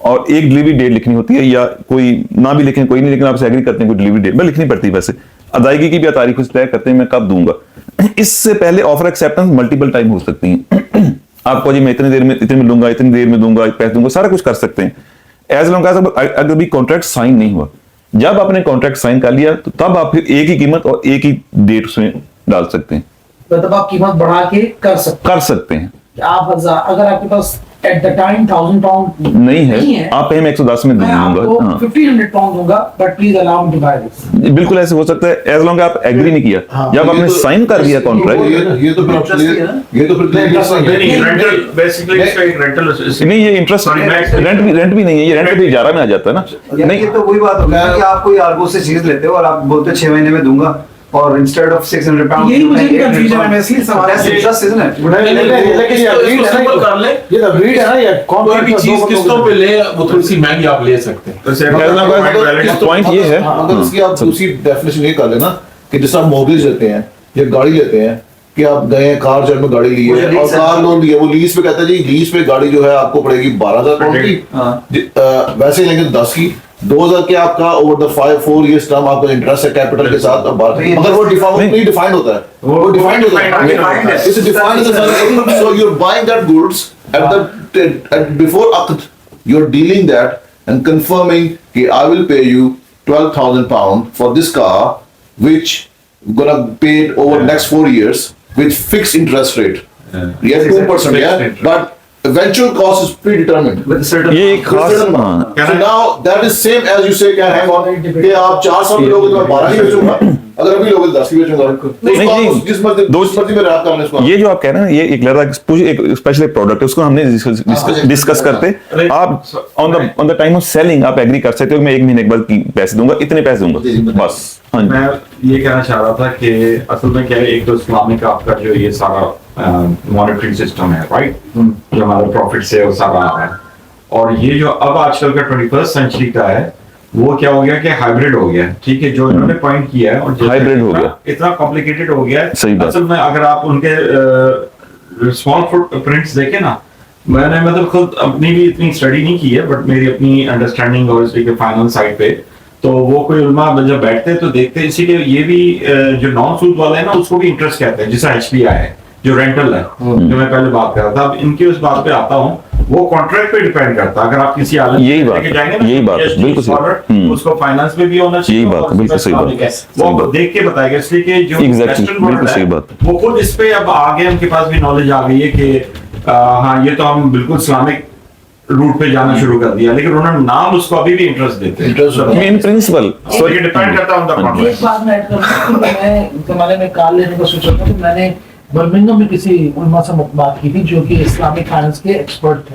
और एक डिलीवरी डेट लिखनी होती है, या कोई ना भी लिखें कोई नहीं, लेकिन आपसे एग्री करते हैं कोई डिलीवरी डेट में लिखनी पड़ती है। वैसे अदायगी की भी तारीख तय करते हैं मैं कब दूंगा। इससे पहले ऑफर एक्सेप्टेंस मल्टीपल टाइम हो सकती है। आपको जी मैं इतनी देर में दूंगा, इतनी देर में दूंगा, पैसे दूंगा, सारा कुछ कर सकते हैं एज लॉन्ग एज अगर भी कॉन्ट्रैक्ट साइन नहीं हुआ। जब आपने कॉन्ट्रैक्ट साइन कर लिया तो तब आप फिर एक ही कीमत और एक ही डेट उसमें डाल सकते हैं, मतलब आप कीमत बढ़ा के कर सकते हैं। आप अगर आपके पास एट द टाइम 1000 पाउंड नहीं है आप मैं 110 में मैं आपको दूंगा, 1500 पाउंड दूंगा, but please allow me to buy this. बिल्कुल ऐसे हो सकता है एज लॉन्ग आप एग्री नहीं किया। जब आपने साइन कर दिया कॉन्ट्रैक्ट, ये तो नहीं रेंटल बेसिकली इसका एक रेंटल नहीं ये इंटरेस्ट रेंट भी नहीं है, ये रेंट भी इजारा में आ जाता है ना। नहीं, ये तो वही बात हो गई कि आप कोई आर्गो से चीज लेते हो और आप बोलते हो 6 महीने में दूंगा, और इंस्टेड ऑफ 600 पाउंड यही मुझे कंफ्यूजन है, मैं इसलिए सवाल That's interest, isn't it? ये तो ब्रीड है ना, ये कोई भी चीज किस्तों पे ले वो थोड़ी सी महंगी आप ले सकते हैं। पॉइंट ये है, अगर इसकी आप दूसरी डेफिनेशन ये कर लेना कि जिस आप मॉर्गेज लेते हैं या गाड़ी लेते हैं कि आप गए कार जब में गाड़ी ली है और कार लोन लिया, वो लीज पे कहता है जी लीज पे गाड़ी जो है आपको पड़ेगी 12,000 पाउंड की, वैसे ही लेंगे 10 की 2000 के आपका ओवर द 4 years टर्म आपका इंटरेस्ट है कैपिटल के साथ। अब बात मगर वो डिफाइंड होता है, वो डिफाइंड होता है, it's defined so you are buying that goods at before अक्द you are dealing that and confirming कि I will pay you 12,000 pound for this car which gonna pay it over next 4 years with fixed interest rate. Yeah, 2%, yeah, but eventual cost is predetermined. With a certain ये एक खास So now that is same as you say, क्या hang on कि आप 4 साल में लोगे तो मैं 12 ही बेचूंगा, अगर अभी लोगे तो 10 ही बेचूंगा। नहीं, जिस मर्जी में रैप करने इसको। ये जो आप कह रहे हैं ये एक लड़ा एक स्पेशल प्रोडक्ट है, उसको हमने डिस्कस करते। आप on the time of selling आप एग्री कर सकते हो कि मैं 1 महीने के बाद पैसे दूंगा, इतने पैसे दूंगा बस। हाँ मैं ये कहना चाह रहा था कि असल में क्या है, एक तो इस्लामिक आपका जो ये सारा मॉनेटरी सिस्टम है, राइट, जो हमारा प्रॉफिट से वो सारा आ रहा है, और ये जो अब आजकल का 21st सेंचुरी का है वो क्या हो गया कि हाइब्रिड हो गया, ठीक है, जो इन्होंने पॉइंट किया है, और हाइब्रिड हो गया, इतना कॉम्प्लिकेटेड हो गया है। सही बात। असल में अगर आप उनके स्मॉल प्रिंट्स देखें ना, मैंने मतलब खुद अपनी भी इतनी स्टडी नहीं की है, बट मेरी अपनी अंडरस्टैंडिंग और इसके फाइनल साइड पे तो वो कोई उलमा जब बैठते हैं तो देखते हैं, इसीलिए ये भी जो नॉन सूद वाले हैं ना उसको भी इंटरेस्ट कहते हैं, जैसा HPI है जो रेंटल है, जो मैं पहले बात कर रहा था। अब इनकी उस बात पे आता हूँ, वो कॉन्ट्रैक्ट पे डिपेंड करता है। अगर आप किसी आलम यही बात बिल्कुल सही, उसको फाइनेंस में भी होना चाहिए, यही बात बिल्कुल सही बात, वो देख के बताएगा, इसलिए कि जो वेस्टर्न वर्ल्ड है वो खुद इस पे अब आगे उनके पास भी नॉलेज आ गई है कि हाँ ये तो हम बिल्कुल इस्लामिक रूट पे जाना शुरू कर दिया, लेकिन उन्होंने नाम उसको अभी भी इंटरेस्ट देते हैं इन प्रिंसिपल। सो ये डिपेंड करता है उनका एक कॉन्ट्रैक्ट। बात मैं ऐड करूंगा कि मैं जमाने में कार लेने का सोच रहा था, तो मैंने बर्मिंघम में किसी उलमा से बात की थी जो कि इस्लामिक फाइनेंस के एक्सपर्ट थे।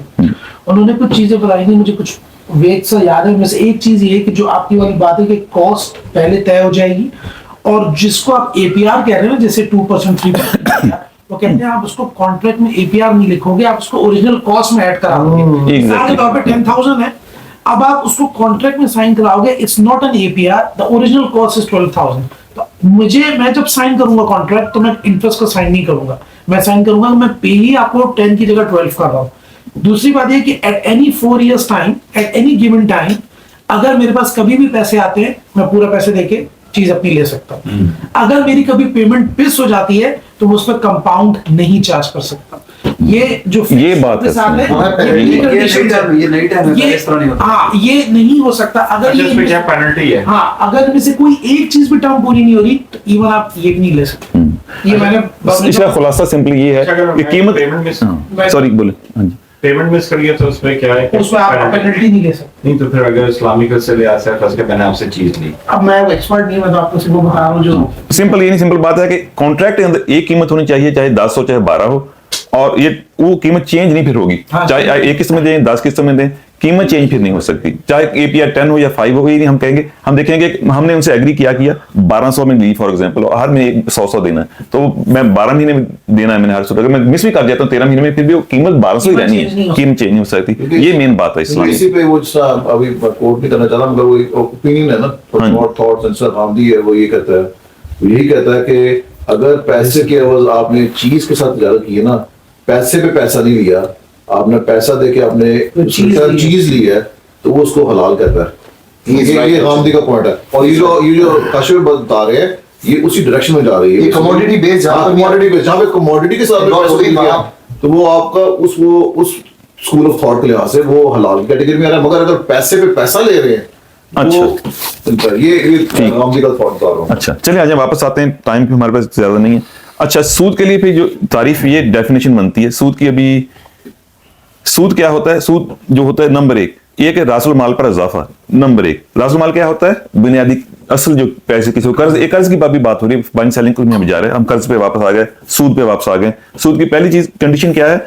उन्होंने कुछ चीजें बताई थी, मुझे कुछ वेग सा याद है। उनमें से एक चीज ये कि जो आपकी वाली बात है कि कॉस्ट पहले तय हो जाएगी, और जिसको आप APR कह रहे हो जैसे 2% 3%, वो कहते हैं आप उसको कॉन्ट्रैक्ट में APR नहीं लिखोगे, आप उसको ओरिजिनल कॉस्ट में ऐड कराओगे। मिसाल के तौर पे 10,000 है, अब आप उसको कॉन्ट्रैक्ट में साइन कराओगे, it's not an APR, the original cost is 12,000। तो मैं जब साइन करूंगा कॉन्ट्रैक्ट तो मैं इंटरेस्ट का साइन नहीं करूंगा, मैं साइन करूंगा मैं पे ही आपको 10 की जगह 12 कर रहा हूँ। दूसरी बात ये कि at any 4 years time, at any given time, अगर मेरे पास कभी भी पैसे आते हैं मैं पूरा पैसे देके चीज अपनी ले सकता हूँ। अगर मेरी कभी पेमेंट मिस हो जाती है तो मैं उस पर कंपाउंड नहीं चार्ज कर सकता। ये जो ये बात है। साल है, वो है ये penalty। conditions ये नई टाइम है, ये इस तरह नहीं होता। हाँ ये नहीं हो सकता अगर अच्छा, इसमें क्या ये पेनल्टी है? हाँ अगर इनमें से कोई एक चीज भी टर्म पूरी नहीं हो रही तो इवन आप ये भी नहीं ले सकते। ये मैंने इसका खुलासा सिंपली ये है अगर कि कीमत पेमेंट मिस सॉरी बोले हाँ जी पेमेंट मिस कर गया तो उसमें क्या है? उसमें आप पेनल्टी नहीं ले सकते। नहीं तो फिर अगर इस्लामिक से ले आते हैं फंस के मैंने आपसे चीज ली, अब मैं एक्सपर्ट नहीं, मैं तो आपको सिर्फ बता रहा हूँ जो सिंपल ये नहीं, सिंपल बात है कि कॉन्ट्रैक्ट के अंदर एक कीमत होनी चाहिए, चाहे 10 हो चाहे 12 हो, और ये वो कीमत चेंज नहीं फिर होगी। हाँ, चाहे एक किस्त में दें 10 किस्त में दें, कीमत चेंज फिर नहीं हो सकती। चाहे APR 10 हो या 5 हो, ये नहीं हम कहेंगे, हम देखेंगे हमने उनसे एग्री किया 1200 में ली फॉर एग्जांपल, और हर महीने 100 देना है, तो मैं 12 महीने में देना है मैंने हर सूरत, अगर मैं मिस भी कर जाता हूँ 13 महीने में, फिर भी वो कीमत 1200 ही रहनी है, कीमत चेंज नहीं हो सकती। ये मेन बात है इस्लाम इसी पे वो जैसा अभी कोर्ट नहीं करना चाहता, मगर वो ओपिनियन है ना, थॉट्स आंसर हामदी है, वो ये कहता है, वो यही कहता है कि अगर पैसे के एवज आपने चीज के साथ ज्यादा की है ना, पैसे पे पैसा नहीं लिया, आपने पैसा देके आपने चीज ली है, तो वो उसको हलाल कहता है। ये हामदी का पॉइंट है, और ये जो काशिफ बता रहे हैं ये उसी डायरेक्शन में जा रही है। ये commodity based जहाँ पे कमोडिटी बेस्ड, जहाँ पे कमोडिटी के साथ Not only लिया, तो वो आपका उस स्कूल ऑफ थॉट के लिहाज से वो हलाल कैटेगरी में आ रहा है। मगर अगर पैसे पे पैसा ले रहे हैं, अच्छा। ये हामदी का थॉट बता रहा हूँ। अच्छा चलिए आज वापस आते हैं, टाइम भी हमारे पास ज्यादा नहीं है। अच्छा सूद के लिए फिर जो तारीफ ये डेफिनेशन बनती है सूद की, अभी सूद क्या होता है? सूद जो होता है नंबर एक ये कि रासुल माल पर इजाफा। नंबर एक रासुल माल क्या होता है? बुनियादी असल जो पैसे किसी को कर्ज, एक कर्ज की भी बात हो रही है, बाइंग सेलिंग को नहीं हम जा रहे हैं, हम कर्ज पे वापस आ गए, सूद पे वापस आ गए। सूद की पहली चीज कंडीशन क्या है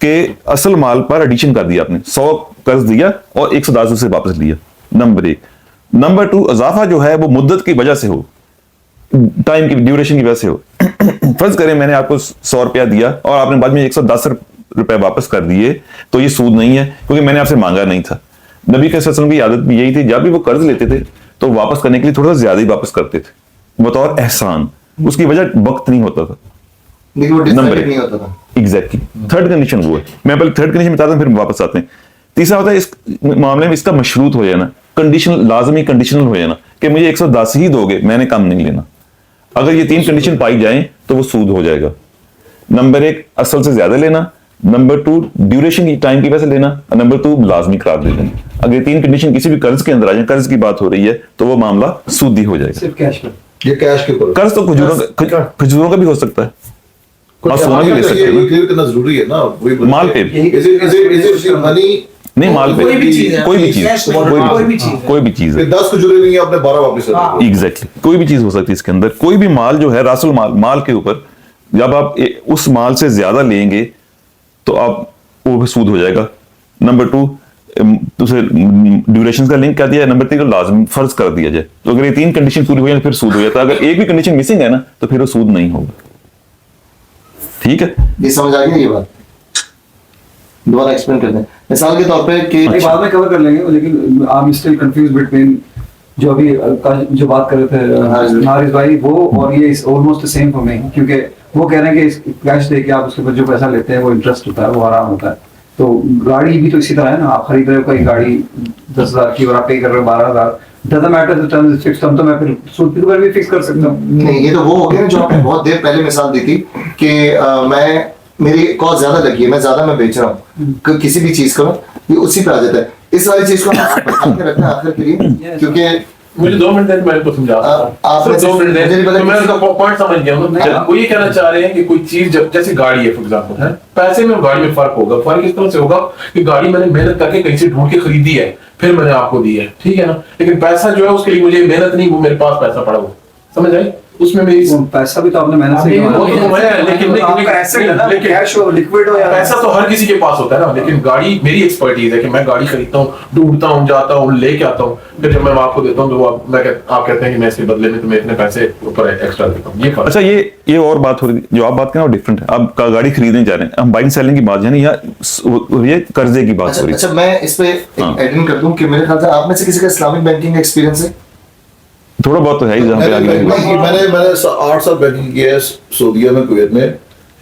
कि असल माल पर एडिशन कर दिया आपने, 100 कर्ज दिया और 110 से वापस लिया, नंबर एक। नंबर 2 इजाफा जो है वो मुद्दत की वजह से हो, टाइम की ड्यूरेशन की वजह से हो। फर्ज करें मैंने आपको 100 रुपया दिया और आपने बाद में 110 रुपए वापस कर दिए, तो ये सूद नहीं है, क्योंकि मैंने आपसे मांगा नहीं था। नबी के सल्लल्लाहु अलैहि वसल्लम की आदत भी यही थी, जब भी वो कर्ज लेते थे तो वापस करने के लिए थोड़ा सा ज्यादा ही वापस करते थे बतौर एहसान, उसकी वजह वक्त नहीं होता था। लेकिन वो नंबर डिसाइड नहीं होता था। एग्जैक्टली थर्ड कंडीशन वो है। मैं पहले थर्ड कंडीशन बताता हूँ फिर वापस आते हैं। तीसरा होता है इस मामले में इसका मशरूत हो जाना, कंडीशन लाजमी कंडीशनल हो जाना कि मुझे 110 ही दोगे, मैंने कम नहीं लेना। अगर ये 3 कंडीशन पाई जाए तो वो सूद हो जाएगा। नंबर 1 असल से ज्यादा लेना, नंबर 2 ड्यूरेशन की टाइम की वजह से लेना, और नंबर 2 लाजमी करार दे देना। अगर ये 3 कंडीशन किसी भी कर्ज के अंदर आ जाए, कर्ज की बात हो रही है, तो वो मामला सूदी हो जाएगा। सिर्फ कैश में। ये कैश के ऊपर कर्ज तो खजूरों का भी हो सकता है, और सोना भी ले सकते हैं ना। क्लियर करना जरूरी है ना, माल पे इज इट मनी? नहीं, माल पे कोई भी चीज है, कोई भी चीज, कैश में कोई भी चीज, कोई भी चीज है। 10 खजूरें नहीं आपने 12 वापस कर दी। एग्जैक्टली कोई भी चीज हो सकती है इसके अंदर। कोई भी माल जो है रासुल माल के ऊपर, जब आप उस माल से ज्यादा लेंगे तो आप वो भी सूद हो जाएगा। नंबर 2 दूसरे ड्यूरेशन का लिंक कर दिया, नंबर 3 को लाजमी फर्ज कर दिया जाए, तो अगर ये 3 कंडीशन पूरी हो जाए फिर सूद हो जाता है। अगर एक भी कंडीशन मिसिंग है ना तो फिर वो सूद नहीं होगा। ठीक है, ये समझ आ गई ये बात? दोबारा एक्सप्लेन कर दें। मिसाल के तौर पे कि ये बाद में कवर कर लेंगे, लेकिन I am still confuse between जो अभी जो बात कर रहे थे हारिस भाई, वो और ये is almost the same for me, क्योंकि वो कह रहे हैं कि कैश दे के आप उसके ऊपर जो पैसा लेते हैं वो इंटरेस्ट होता है, वो हराम होता है। तो गाड़ी भी तो इसी तरह है ना, आप खरीद रहे हो कोई गाड़ी 10,000 की और आप पे कर रहे हो 12,000, doesn't matter the terms is fixed, तो मैं फिर सूद के ऊपर भी फिक्स कर सकता हूँ। नहीं, ये तो वो हो गया जो आपने बहुत देर पहले मिसाल दी थी कि मैं मेरी कॉस्ट ज्यादा लगी है, मैं ज्यादा मैं बेच रहा हूँ किसी भी चीज को, ये उसी पे आ जाता है। इस वाली चीज को बता के रखना आखिर के लिए, क्योंकि मुझे 2 मिनट दें, मैं इनको समझा सकता हूँ। आपने सिर्फ 2 मिनट मुझे नहीं दें, पता तो मैं किसी- उनका पॉइंट समझ गया हूँ। वो ये कहना चाह रहे हैं कि कोई चीज जब जैसे गाड़ी है फॉर एग्जांपल है, पैसे में और गाड़ी में फर्क होगा। फर्क इस तरह से होगा कि गाड़ी मैंने मेहनत करके कहीं से ढूंढ के खरीदी है, फिर मैंने आपको दी है, ठीक है ना, लेकिन पैसा जो है उसके लिए मुझे मेहनत नहीं, वो मेरे पास पैसा पड़ा हो, समझ आई? उसमें मेरी वो पैसा भी तो आपने मेहनत से वो तो कमाया है, लेकिन कैश हो लिक्विड हो या पैसा तो हर किसी के पास होता है ना, लेकिन गाड़ी मेरी एक्सपर्टीज है कि मैं गाड़ी खरीदता हूँ, ढूंढता हूँ, जाता हूँ, लेके आता हूँ, फिर जब मैं आपको देता हूँ तो आप कहते हैं कि मैं इसके बदले में तुम्हें इतने पैसे ऊपर एक्स्ट्रा देता हूँ। ये फर्क। अच्छा ये और बात हो रही है, जो आप बात कर रहे हैं वो डिफरेंट है। आप गाड़ी खरीदने जा रहे हैं, हम बाइंग सेलिंग की बात यानी या ये कर्जे की बात हो रही है। अच्छा मैं इस पे हाँ। एड इन कर दूं कि मेरे ख्याल से आप में से किसी का इस्लामिक बैंकिंग एक्सपीरियंस है? थोड़ा बहुत तो है ही, जहाँ पे आगे मैंने 8 साल बैंकिंग किया है सऊदीया में, कुवैत में,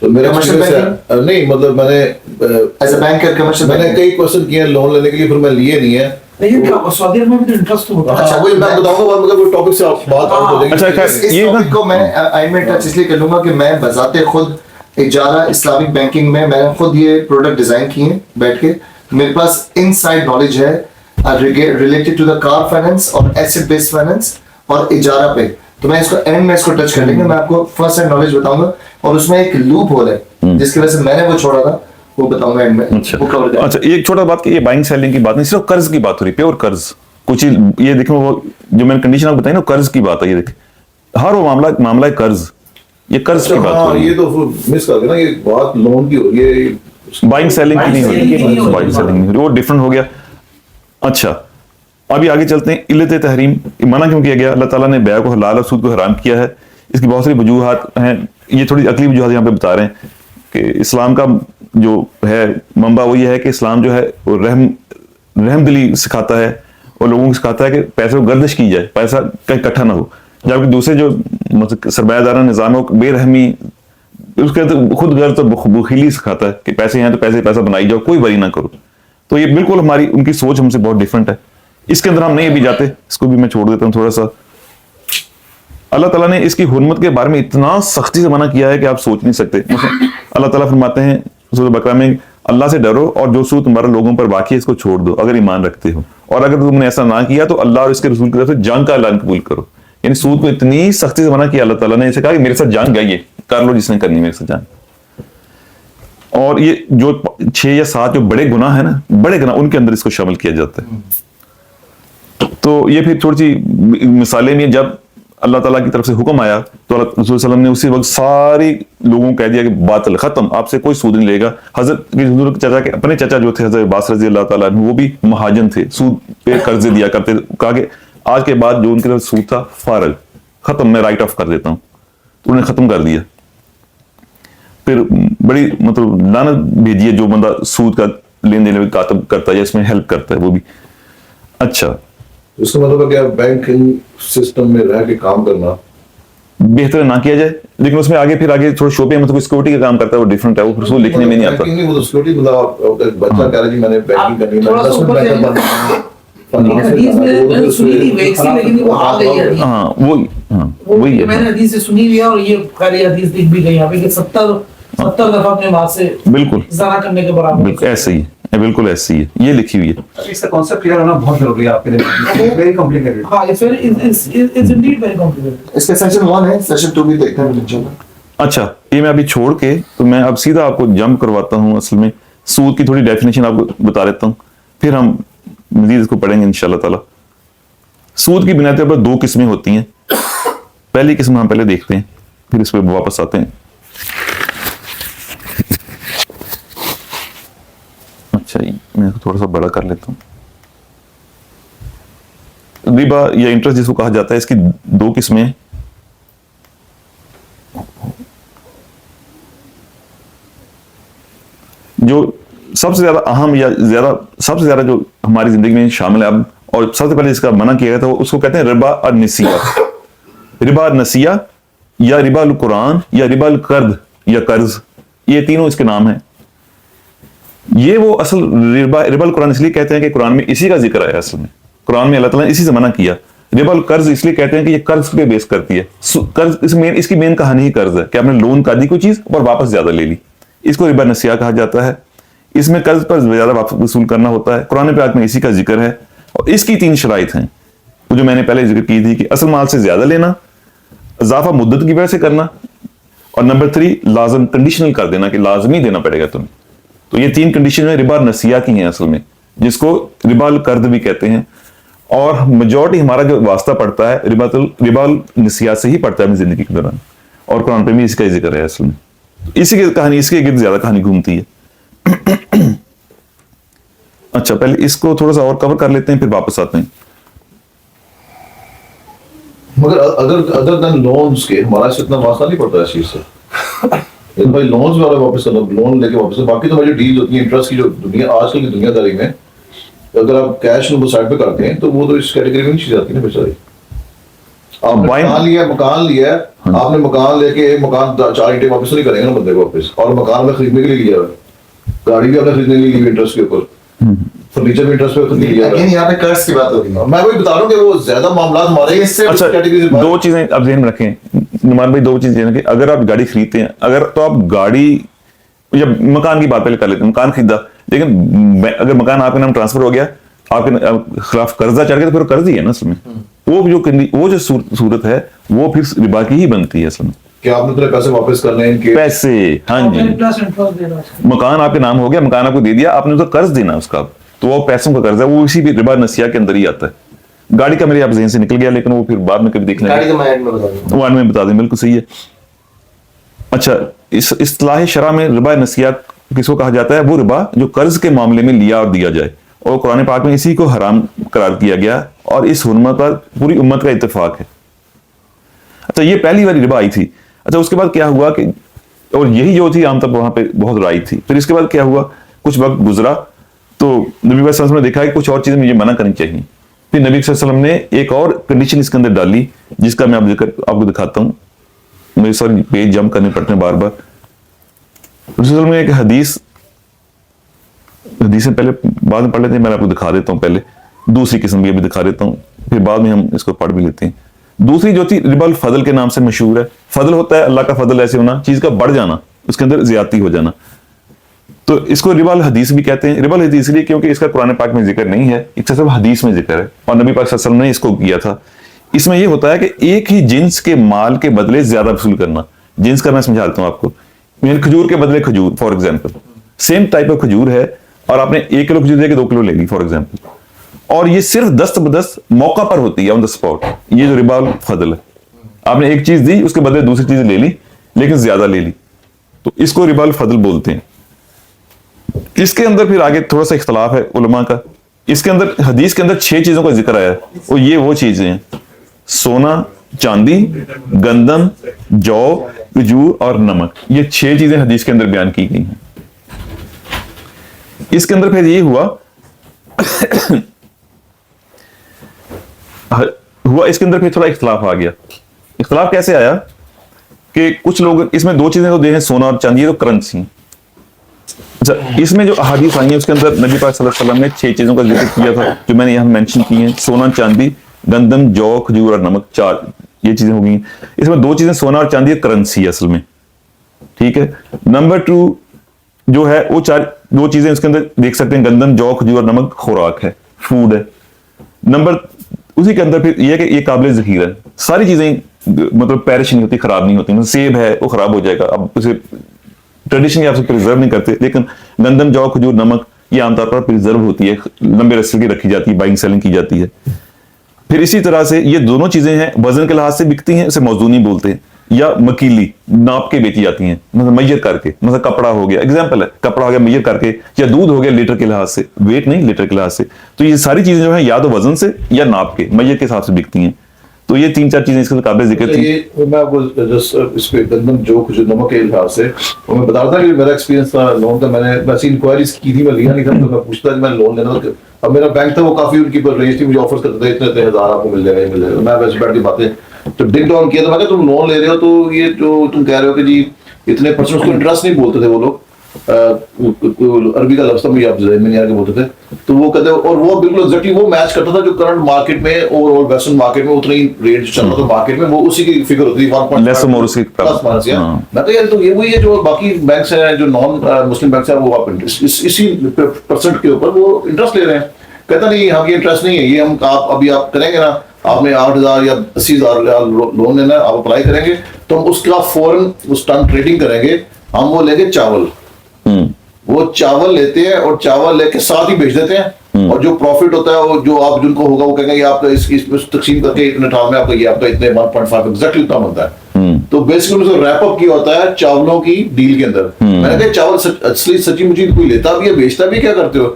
तो मेरा Commercial experience है नहीं, मतलब मैंने एज अ बैंकर कमर्शियल मैंने कई क्वेश्चन किए लोन लेने के लिए, फिर मैं लिए नहीं है। लेकिन क्या सऊदी अरब में भी तो इंटरेस्ट होता है। अच्छा, वही मैं बताऊंगा बाद में, कोई टॉपिक से आप बात आउट हो जाएगी। अच्छा, इस ये ना- टॉपिक को मैं आई में टच इसलिए कर लूंगा कि मैं बजाते खुद इजारा इस्लामिक बैंकिंग में मैंने खुद ये प्रोडक्ट डिजाइन किए हैं बैठ के, मेरे पास इनसाइड नॉलेज है related to the car finance और एसेट बेस्ड फाइनेंस और इजारा पे। तो मैं इसको एंड में इसको टच कर लेंगे, मैं आपको फर्स्ट हैंड नॉलेज बताऊंगा और उसमें एक लूप होल है जिसकी वजह से मैंने वो छोड़ा था, वो बताऊंगा एंड में। वो cover करेंगे। अच्छा, एक छोटा बात कि ये बाइंग सेलिंग की बात नहीं, सिर्फ कर्ज की बात हो रही, प्योर कर्ज। कुछ ये देखो, वो जो मैंने कंडीशन आपको बताई ना, कर्ज की बात है। ये देखिए हर वो मामला है कर्ज, ये कर्ज की बात हो रही ये है, तो मिस कर देना, ये बात लोन की हो रही है, बाइंग सेलिंग की नहीं हो रही, बाइंग सेलिंग नहीं हो रही, वो डिफरेंट हो गया। अच्छा, अभी आगे चलते हैं। इल्लत तहरीम, मना क्यों किया गया? अल्लाह ताला ने बैया को हलाल और सूद को हराम किया है। इसकी बहुत सारी वजूहात हैं, ये थोड़ी अकली वजूहात यहाँ पे बता रहे हैं कि इस्लाम का जो है मंबा वो ये है कि इस्लाम जो है वो रहमदिली सिखाता है और लोगों को सिखाता है कि पैसे को गर्दिश की जाए, पैसा कहीं इकट्ठा ना हो। जबकि दूसरे जो मतलब सरमायादारा निज़ाम है वो बेरहमी, उसके अंदर खुद गर्ज और बखीली सिखाता है कि पैसे हैं तो पैसा बनाई जाओ, कोई वरी ना करो। तो ये बिल्कुल हमारी उनकी सोच हमसे बहुत डिफरेंट है। इसके अंदर हम नहीं अभी जाते, इसको भी मैं छोड़ देता हूँ थोड़ा सा। अल्लाह ताला ने इसकी हुर्मत के बारे में इतना सख्ती से मना किया है कि आप सोच नहीं सकते। मतलब अल्लाह ताला फरमाते हैं सूरह बकरा में, अल्लाह से डरो और जो सूद तुम्हारे लोगों पर बाकी है इसको छोड़ दो अगर ईमान रखते हो, और अगर तुमने ऐसा ना किया तो अल्लाह और इसके रसूल की तरफ से जान का ऐलान कबूल करो। यानी सूद को इतनी सख्ती से मना किया अल्लाह ताला ने, इसे कहा कि मेरे साथ जान गाइए, कर लो जिसने करनी मेरे साथ जान। और ये जो 6 या 7 जो बड़े गुनाह है ना, बड़े गुनाह, उनके अंदर इसको शामिल किया जाता है। तो ये फिर थोड़ी सी मिसालें भी हैं। जब अल्लाह ताला की तरफ से हुक्म आया तो रसूल सल्लल्लाहु अलैहि वसल्लम ने उसी वक्त सारी लोगों को कह दिया कि बातिल, खत्म, आपसे कोई सूद नहीं लेगा। हजरत चाचा के अपने चाचा जो थे हजरत अब्बास रजी अल्लाह ताला अन्हु, वो भी महाजन थे, सूद पे कर्जे दिया करते, कहा कि आज के बाद जो उनके तरफ सूद था फारग, खत्म, मैं राइट ऑफ कर देता हूँ। तो उन्हें खत्म कर दिया। फिर बड़ी मतलब लानत भेजी है जो बंदा सूद का लेन देन में कातब करता है या इसमें हेल्प करता है वो भी। अच्छा, इसका मतलब है कि बैंकिंग सिस्टम में रह के काम करना बेहतर ना किया जाए, लेकिन उसमें आगे थोड़ा शोपे मतलब सिक्योरिटी का काम करता है, वो डिफरेंट है, वो फिर उसको लिखने में नहीं आता। बैंकिंग नहीं, वो तो सिक्योरिटी, मतलब एक बच्चा कह रहा है जी मैंने बैंकिंग करनी है, थोड़ा सा इन्वेस्टमेंट ऊपर बैंकर जाइए। बनना है। हदीस में मैंने सुनी थी वैक्सी, लेकिन वो आ गई है। हाँ वही है। मैंने हदीस से सुनी हुई है और ये पहले हदीस दिख भी गई यहाँ पे कि 70 दफा अपने बात से बिल्कुल ज़ना करने के बराबर। बिल्कुल ऐसे ही है, बिल्कुल ऐसी है, ये लिखी हुई है। इसका कॉन्सेप्ट क्लियर होना बहुत जरूरी है आपके लिए, वेरी कॉम्प्लिकेटेड। हाँ, it's indeed very complicated। इसका सेशन 1 है, सेशन 2 भी देखते हैं इंशाल्लाह। अच्छा, ये मैं अभी छोड़ के तो मैं अब सीधा आपको जंप करवाता हूँ। असल में सूद की थोड़ी डेफिनेशन आपको बता देता हूँ, फिर हम मजीद इसको पढ़ेंगे इंशाल्लाह ताला। सूद की बुनियाद पर 2 किस्में होती हैं। पहली किस्म हम पहले देखते हैं, फिर इस पर वापस आते हैं। अच्छा, मैं इसको थोड़ा सा बड़ा कर लेता हूँ। रिबा या इंटरेस्ट जिसको कहा जाता है, इसकी 2 किस्में हैं। जो सबसे ज्यादा अहम या सबसे ज्यादा जो हमारी जिंदगी में शामिल है अब, और सबसे पहले इसका मना किया गया था, उसको कहते हैं रिबा और नसिया। रिबा नसिया या रिबा अल कुरान या रिबा अल कर्द या कर्ज, ये तीनों इसके नाम हैं। ये वो असल रिबा अल कुरान इसलिए कहते हैं कि कुरान में इसी का जिक्र आया। असल में कुरान में अल्लाह ताला ने इसी से मना किया। रिबा अल कर्ज इसलिए कहते हैं कि ये कर्ज पे बेस करती है। कर्ज इसकी मेन कहानी ही कर्ज है कि आपने लोन का दी कोई चीज और वापस ज्यादा ले ली, इसको रिबा नसिया कहा जाता है। इसमें कर्ज पर ज्यादा वापस वसूल करना होता है। कुरान पाक में इसी का जिक्र है और इसकी 3 शराइत हैं, वो जो मैंने पहले जिक्र की थी कि असल माल से ज्यादा लेना, इजाफा मुद्दत की वजह से करना, और नंबर 3 लाजम कंडीशनल कर देना कि लाजमी देना पड़ेगा तुम्हें। तो ये 3 कंडीशन में रिबा नसिया की हैं असल में, जिसको रिबा अल कर्द भी कहते हैं। और मेजॉरिटी हमारा जो वास्ता पड़ता है रिबा अल नसिया से ही पड़ता है अपनी जिंदगी के दौरान, और कुरान पे भी इसका ही जिक्र है। असल में इसी की कहानी, इसके गिर्द ज्यादा कहानी घूमती है। अच्छा, पहले इसको थोड़ा सा और कवर कर लेते हैं, फिर वापस आते हैं। मगर अदर देन लोन्स के हमारा से इतना वास्ता नहीं पड़ता इस चीज से। भाई लोन्स वाला वापस करना, लोन लेके वापस, बाकी तो हमारी डील होती है इंटरेस्ट की, जो दुनिया आजकल की दुनियादारी में अगर आप कैश साइड पे करते हैं तो वो तो इस कैटेगरी में नहीं जाती ना बेचारी। आपने मकान लिया है, आपने मकान लेके मकान 4 ईंटें वापस नहीं करेंगे ना बंदे को वापस, और मकान में खरीदने के लिए लिया है, गाड़ी भी आपने खरीदने के लिए इंटरेस्ट के ऊपर, फर्नीचर भी इंटरेस्ट पे खरीद लिया है। लेकिन यहाँ पे कर्ज की बात हो रही है। मैं वही बता रहा हूँ कि वो ज्यादा मामला हमारे इससे अच्छा, कैटेगरी से 2 चीजें अब ध्यान में रखें। नुमान भाई, दो चीजें हैं कि अगर आप गाड़ी खरीदते हैं, अगर तो आप गाड़ी या मकान की बात पहले कर लेते हैं, मकान खरीदा, लेकिन अगर मकान आपके नाम ट्रांसफर हो गया, आपके खिलाफ कर्जा चढ़ गया, तो फिर कर्ज ही है ना असल में। वो जो सूरत है वो फिर रिबा की ही बनती है असल में। कि आपने तेरे पैसे वापस करने हैं इनके पैसे, हाँ जी, प्लस इंटरेस्ट देना है। मकान आपके नाम हो गया, मकान आपको दे दिया, आपने तो कर्ज देना उसका, तो वो पैसों का कर्ज है, वो इसी भी रिबा नसिया के अंदर ही आता है। गाड़ी का मेरे आप ज़हन से निकल गया, लेकिन वो फिर बाद में कभी देख गाड़ी लेंगे, का मैं एंड में बता दूं। वो में बता दें, बिल्कुल सही है। अच्छा, इस इस्तिलाह शरा में रिबा नसिया किसको कहा जाता है? वो रिबा जो कर्ज के मामले में लिया और दिया जाए, और कुरान पाक में इसी को हराम करार किया गया, और इस हुर्मत का पूरी उम्मत का इत्तेफाक है। अच्छा, ये पहली वाली रिबा आई थी। अच्छा, उसके बाद क्या हुआ कि, और यही जो थी आम तक वहां पे बहुत राई थी। फिर इसके बाद क्या हुआ, कुछ वक्त गुजरा तो नबी सल्लल्लाहु अलैहि वसल्लम ने देखा कि कुछ और चीजें मुझे मना करनी चाहिए। फिर नबी सल्लल्लाहु अलैहि वसल्लम ने एक और कंडीशन इसके अंदर डाली, जिसका मैं आपको दिखाता हूँ। मेरे सारे पेज जंप करने पड़ते हैं बार बार। रसूल में एक हदीस से पहले बाद में पढ़ लेते हैं, मैं आपको दिखा देता हूँ। पहले दूसरी किस्म की अभी दिखा देता हूँ, फिर बाद में हम इसको पढ़ भी लेते हैं। दूसरी जो थी रिबल फजल के नाम से मशहूर है। फजल होता है अल्लाह का फजल, ऐसे होना, चीज का बढ़ जाना, उसके अंदर ज्यादती हो जाना, तो इसको रिबल हदीस भी कहते हैं। रिबल हदीस इसलिए क्योंकि इसका कुरान पाक में जिक्र नहीं है, इसका सब हदीस में जिक्र है, और नबी पाक सल्लल्लाहु अलैहि वसल्लम ने इसको किया था। इसमें यह होता है कि एक ही जिन्स के माल के बदले ज्यादा वसूल करना। जिन्स का मैं समझाता हूँ आपको। खजूर के बदले खजूर, for example, same type of खजूर है, और आपने 1 किलो खजूर देके 2 किलो ले ली फॉर एग्जाम्पल, और ये सिर्फ दस्त बदस्त मौका पर होती है, ऑन द स्पॉट। ये जो रिबा फजल है, आपने एक चीज दी, उसके बदले दूसरी चीज ले ली, लेकिन ज्यादा ले ली, तो इसको रिबा फजल बोलते हैं। इसके अंदर फिर आगे थोड़ा सा इख्तलाफ है उलमा का। इसके अंदर हदीस के अंदर 6 चीजों का जिक्र आया है, और ये वो चीजें हैं: सोना, चांदी, गंदम, जौ, खजूर और नमक। ये 6 चीजें हदीस के अंदर बयान की गई हैं। इसके अंदर फिर ये हुआ इसके अंदर फिर थोड़ा इख्तलाफ आ गया। इख्तलाफ कैसे आया कि कुछ लोग इसमें 2 चीजें तो दे हैं, सोना और चांदी, तो करंसी। अच्छा, इसमें जो अहादीस आई है उसके अंदर नबी पाक सल्लल्लाहु अलैहि वसल्लम ने 6 चीजों का जिक्र किया था, जो मैंने यहाँ मेंशन की हैं: सोना, चांदी, गंदम, जौ, खजूर और नमक। 4 ये चीजें हो गई। इसमें 2 चीजें सोना और चांदी, करंसी असल में, ठीक है। नंबर 2 जो है वो 2 चीजें इसके अंदर देख सकते हैं: गंदम, जौ, खजूर और नमक खुराक है, फूड है। नंबर उसी के अंदर फिर ये कि ये काबिल ज़ख़ीरा है, सारी चीजें मतलब पैरिश नहीं होती, खराब नहीं होती। मतलब सेब है वो खराब हो जाएगा, अब उसे ट्रेडिशनली आप प्रिजर्व नहीं करते, लेकिन गंदम, जौ, खजूर, नमक ये आमतौर पर प्रिजर्व होती है, लंबे रस्से की रखी जाती है, बाइंग सेलिंग की जाती है। फिर इसी तरह से ये दोनों चीजें हैं, वजन के लिहाज से बिकती हैं, इसे मौजूनी बोलते हैं, या मकीली नाप के बेची जाती हैं, मतलब मैयर करके। मतलब कपड़ा हो गया, एग्जाम्पल है, कपड़ा हो गया मैयर करके, या दूध हो गया लीटर के लिहाज से, वेट नहीं लीटर के लिहाज से। तो ये सारी चीजें जो है या तो वजन से या नाप के मैयर के हिसाब से बिकती हैं। तो ये 3-4 चीजें इसके काबिल जिक्र थी। ये मैं आपको जस्ट इस पे गंदम, जो कुछ नमक के लिहाज से वो मैं बता रहा था कि मेरा एक्सपीरियंस था लोन का। मैंने वैसे इंक्वायरीज की थी, मैं लिया नहीं था, तो मैं पूछता कि मैं लोन लेना था। अब मेरा बैंक था वो काफी उनकी रेंज थी, मुझे ऑफर करते थे इतने हज़ार आपको मिल जाएगा, मिल जाएगा। मैं वैसे बैठ के बातें तो डिग डाउन किया, तो मैं तुम लोन ले रहे हो तो ये जो तुम कह रहे हो कि जी इतने परसेंट, उसको इंटरेस्ट नहीं बोलते थे वो लोग, अरबी का लफ्ज़ था, मुझे आप ज़हन में नहीं आ के बोलते थे। तो वो कहते, और वो बिल्कुल एग्जैक्टली वो मैच करता था जो करंट मार्केट में, ओवरऑल वेस्टर्न मार्केट में उतना ही रेट चल रहा था मार्केट में, वो उसी की फिगर होती थी 1.5 प्लस माइनस। मैं तो यार तो ये वही है जो बाकी बैंक्स हैं, जो नॉन मुस्लिम बैंक्स हैं, वो आप इसी परसेंट के ऊपर वो इंटरेस्ट ले रहे हैं। कहता नहीं, हम ये इंटरेस्ट नहीं है, ये हम आप अभी आप करेंगे ना, आपने 8,000 या 80,000 लोन लेना है, आप अप्लाई करेंगे तो हम उसका फौरन उस टन ट्रेडिंग करेंगे, हम वो लेके चावल, वो चावल लेते हैं और चावल लेके साथ ही बेच देते हैं, और जो प्रॉफिट होता है वो जो आप जिनको होगा वो कहेंगे आपका इसमें तकसीम करके इतने ठाल में आपका ये आपका इतने 1.5 एग्जैक्टली उतना बनता है। तो बेसिकली उसको रैप अप किया होता है चावलों की डील के अंदर। मैंने कहा चावल असली सच्ची मुझे कोई लेता भी है, बेचता भी, क्या करते हो?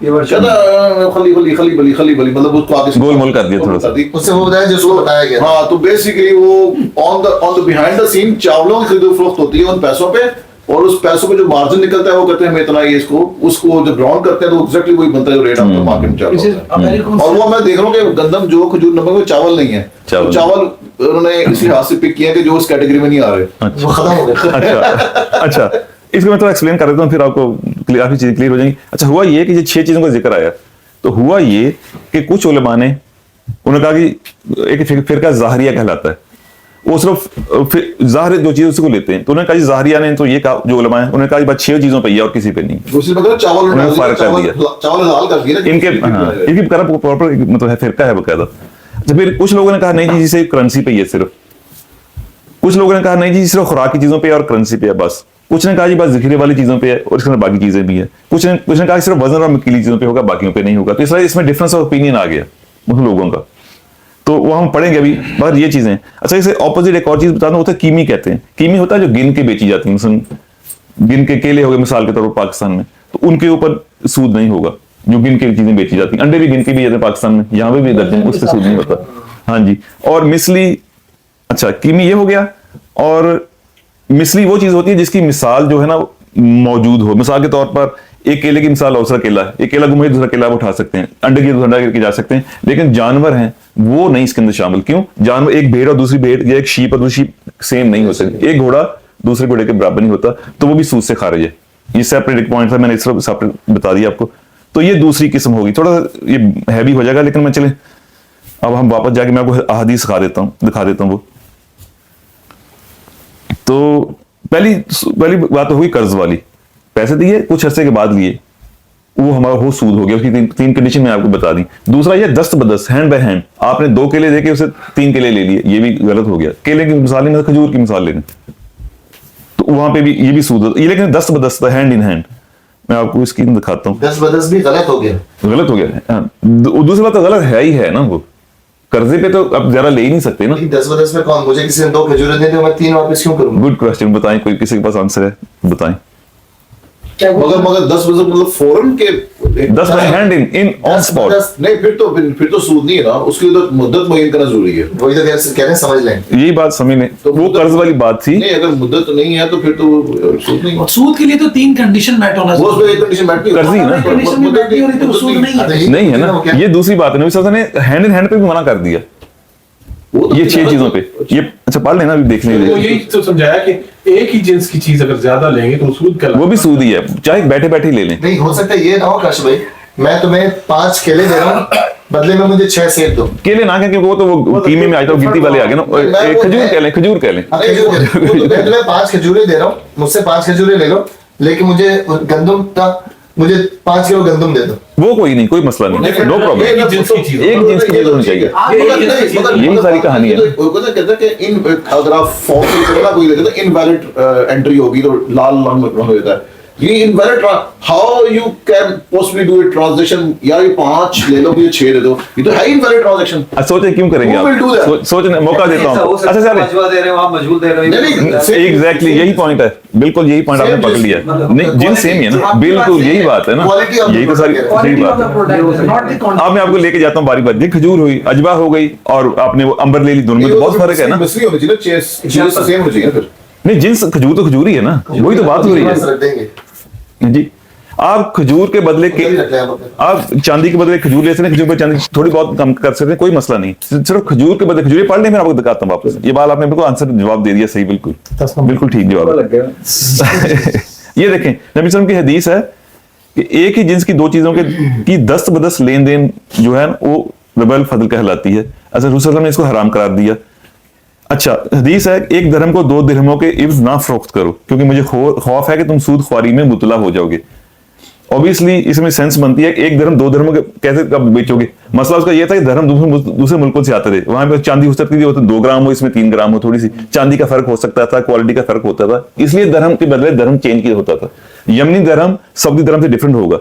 खली बली मतलब उसको आगे गोलमोल कर दिया थोड़ा सा, उससे वो बताया जिसको बताया गया। हाँ, तो बेसिकली वो on the behind the scene चावलों की खरीदो फरोख्त होती है उन पैसों पे, और उस पैसों पे जो मार्जिन निकलता है वो कहते हैं हम इतना ये इसको उसको जब राउंड करते हैं तो एग्जैक्टली वही बनता है जो रेट आपका मार्केट में चल रहा है। और वो मैं देख रहा हूँ कि गंदम, जो खजूर, नमक में चावल नहीं है, चावल उन्होंने इसी हाथ से पिक किया कि जो उस कैटेगरी में नहीं आ रहे, वो खत्म हो गया। अच्छा, इसको मैं थोड़ा एक्सप्लेन कर देता हूँ, फिर आपको काफी चीजें क्लियर हो जाएंगी। अच्छा, हुआ ये कि ये 6 चीजों का जिक्र आया, तो हुआ ये कि कुछ उलमा ने उन्होंने कहा कि एक फिरका ज़ाहरिया कहलाता है, वो सिर्फ ज़ाहिर जो चीज़ उसको लेते हैं। तो उन्होंने कहा जी ज़ाहरिया ने तो ये कहा, जो उलमा है उन्होंने कहा जी बस 6 चीज़ों पे ही है और किसी पे नहीं। दूसरी मतलब चावल उन्होंने डाल फर्क दिया, कर दिया। चावल दाल कर दिया ना, इनके इनकी प्रॉपर मतलब है, फिरका है बकायदा। तो फिर कुछ लोगों ने कहा नहीं जी सिर्फ करेंसी पे ही है सिर्फ, कुछ लोगों ने कहा नहीं जी सिर्फ खुराक की चीज़ों पे और करेंसी पे है बस, कुछ ने कहा जी बस ज़िक्र वाली चीज़ों पे है और इसके अंदर बाकी चीज़ें भी है, कुछ ने कहा सिर्फ वजन और मकीली चीज़ों पे होगा बाकियों पे नहीं होगा। तो इसलिए इसमें डिफरेंस ऑफ ओपिनियन आ गया उन लोगों का, तो वो हम पढ़ेंगे अभी। मगर ये चीज़ें अच्छा, इसे ऑपोजिट एक और चीज़ बता दूं, होता है कीमी कहते हैं। कीमी होता है जो गिन के बेची जाती है, मिसल गिन के केले हो गए मिसाल के तौर पर पाकिस्तान में, तो उनके ऊपर सूद नहीं होगा जो गिन के चीज़ें बेची जाती हैं। अंडे भी गिन के भी जाते हैं पाकिस्तान में, यहाँ पे भी दर्जन, उस पर सूद नहीं होता। हाँ जी, और मिसली, अच्छा कीमी ये हो गया। और मिसली वो चीज़ होती है जिसकी मिसाल जो है ना मौजूद हो। मिसाल के तौर पर एक केले की मिसाल दूसरा केला है, एक केला गुम है दूसरा केला आप उठा सकते हैं, अंडे की दूसरा अंडा करके जा सकते हैं, लेकिन जानवर हैं वो नहीं इसके अंदर शामिल। क्यों? जानवर, एक भेड़ और दूसरी भेड़ या एक शीप और दूसरी शीप सेम नहीं हो सकती, एक घोड़ा दूसरे घोड़े के बराबर नहीं होता, तो वो भी सूद से खारिज है। ये सेपरेट एक पॉइंट था, मैंने इस तरह सेपरेट बता दिया आपको। तो ये दूसरी किस्म होगी, थोड़ा ये हैवी हो जाएगा, लेकिन मैं चले अब हम वापस जाके मैं आपको अहादीस दिखा देता हूँ वो। तो पहली बात होगी कर्ज वाली, पैसे दिए कुछ अरसे के बाद लिए, वो हमारा हो सूद हो गया। उसकी तीन कंडीशन मैं आपको बता दी। दूसरा ये दस्त बदस्त, हैंड बाय हैंड, आपने 2 केले देके उसे 3 केले ले लिए, ये भी गलत हो गया। केले की मिसाल नहीं, खजूर की मिसाल लेने, तो वहां पे भी ये भी सूद होता है। ये लेकिन दस्त बदस्त, हैंड इन हैंड, मैं आपको स्क्रीन दिखाता हूँ। 10 बदस भी गलत हो गया, गलत हो गया। हाँ, दूसरी बात तो गलत है ही है ना, वो कर्जे पे तो आप ज्यादा ले ही नहीं सकते ना। 10 बदस में कौन, मुझे किसी ने 2 खजूरें दे दी, मैं 3 वापस क्यों करूंगा? गुड क्वेश्चन, बताएं कोई किसी के पास आंसर है बताएं। मगर 10 मतलब फौरन के 10 by hand in on spot. नहीं, फिर तो सूद नहीं है ना, उसकी तो मुद्दत मुय्यन करना जरूरी है। वही तो कह रहे हैं, समझ लें। यही बात समझ लें, तो वो कर्ज वाली बात थी। नहीं, अगर मुद्दत नहीं है तो फिर तो सूद नहीं है। सूद के लिए तो 3 कंडीशन मैट होना वो उसमें एक कंडीशन बैठ गई, कर्जी ना। कंडीशन में बैठी हो रही तो सूद नहीं है। नहीं है ना, ये दूसरी बात है। नबी सल्लल्लाहु अलैहि वसल्लम ने हैंड इन हैंड पे भी मना कर दिया, ये 6 चीजों पे। ये अच्छा पढ़ लेना, अभी देखने तो यही तो समझाया कि एक ही जिन्स की चीज अगर ज्यादा लेंगे तो सूद का, वो भी सूद ही है, चाहे बैठे बैठे ले लें। नहीं हो सकता ये ना हो काश भाई, मैं तुम्हें 5 केले दे रहा हूँ, बदले में मुझे 6 सेब दो। केले ना, क्योंकि वो तो वो कीमे में आज तो गिनती वाले आ गए ना। खजूर कह लें, खजूर कह लें। मैं तुम्हें 5 खजूरें दे रहा हूँ, मुझसे 5 खजूरें ले लो, लेकिन मुझे गंदम का, मुझे 5 किलो गंदम दे दो। वो कोई नहीं, कोई मसला नहीं, नो प्रॉब्लम। एक ही जिन्स की चीज एक जिन्स की चीज होनी चाहिए, यही सारी कहानी है। कहता है कि इन अगर आप फॉर्म से निकलना कोई लेते तो इनवैलिड एंट्री होगी तो लाल रंग में हो जाता है। ये invalid, how you can possibly do it transaction, यार ये 5 ले लो, ये 6 दे दो, ये तो है इनवैलिड ट्रांजैक्शन। सोचे क्यों करेंगे Who will do that? आप, सोचने मौका देता हूँ। अच्छा सर, मजबूर दे रहे हो आप, मजबूर दे रहे हो। एग्जैक्टली यही पॉइंट है, बिल्कुल यही पॉइंट आपने पकड़ लिया है। नहीं, जिन सेम ही है ना, बिल्कुल यही बात है ना, यही तो सारी सही बात है। अब मैं आपको लेके जाता हूँ बारी बारी। खजूर हुई, अजवा हो गई, और आपने वो अंबर ले ली, दोनों में तो बहुत फर्क है ना। मिसली होनी चाहिए, चीज सेम होनी चाहिए फिर। नहीं, जिन्स खजूर तो खजूर ही है ना, वही तो बात हो रही है रख देंगे जी। आप खजूर के बदले के, रख लें आप। आप चांदी के बदले खजूर ले सकते हैं, खजूर पे चांदी थोड़ी बहुत कम कर सकते हैं, कोई मसला नहीं। सिर्फ खजूर के बदले खजूर। ये पढ़ लें, मैं आपको दिखाता हूँ वापस। ये बात आपने बिल्कुल आंसर जवाब दे दिया, सही, बिल्कुल बिल्कुल ठीक जवाब। ये देखें, नबी सल्लल्लाहु की हदीस है कि एक ही जिन्स की 2 चीजों की दस्त बदस्त लेन देन जो है वो रबल फजल कहलाती है। अच्छा, रसूल सल्लल्लाहु अलैहि वसल्लम ने इसको हराम करार दिया। अच्छा, हदीस है, 1 दिरहम को 2 दिरहमों के इव्ज ना फरोख्त करो, क्योंकि मुझे खौफ है कि तुम सूद ख्वारी में मुबतला हो जाओगे। ऑब्वियसली इसमें सेंस बनती है, 1 दिरहम 2 दिरहम के कैसे कब बेचोगे। मसला उसका ये था कि दिरहम दूसरे मुल्कों से आते थे, वहां पे चांदी हो सकती थी, 2 ग्राम हो, इसमें 3 ग्राम हो, थोड़ी सी चांदी का फर्क हो सकता था, क्वालिटी का फर्क होता था, इसलिए दिरहम के बदले दिरहम चेंज किया होता था। यमनी दिरहम सऊदी दिरहम से डिफरेंट होगा,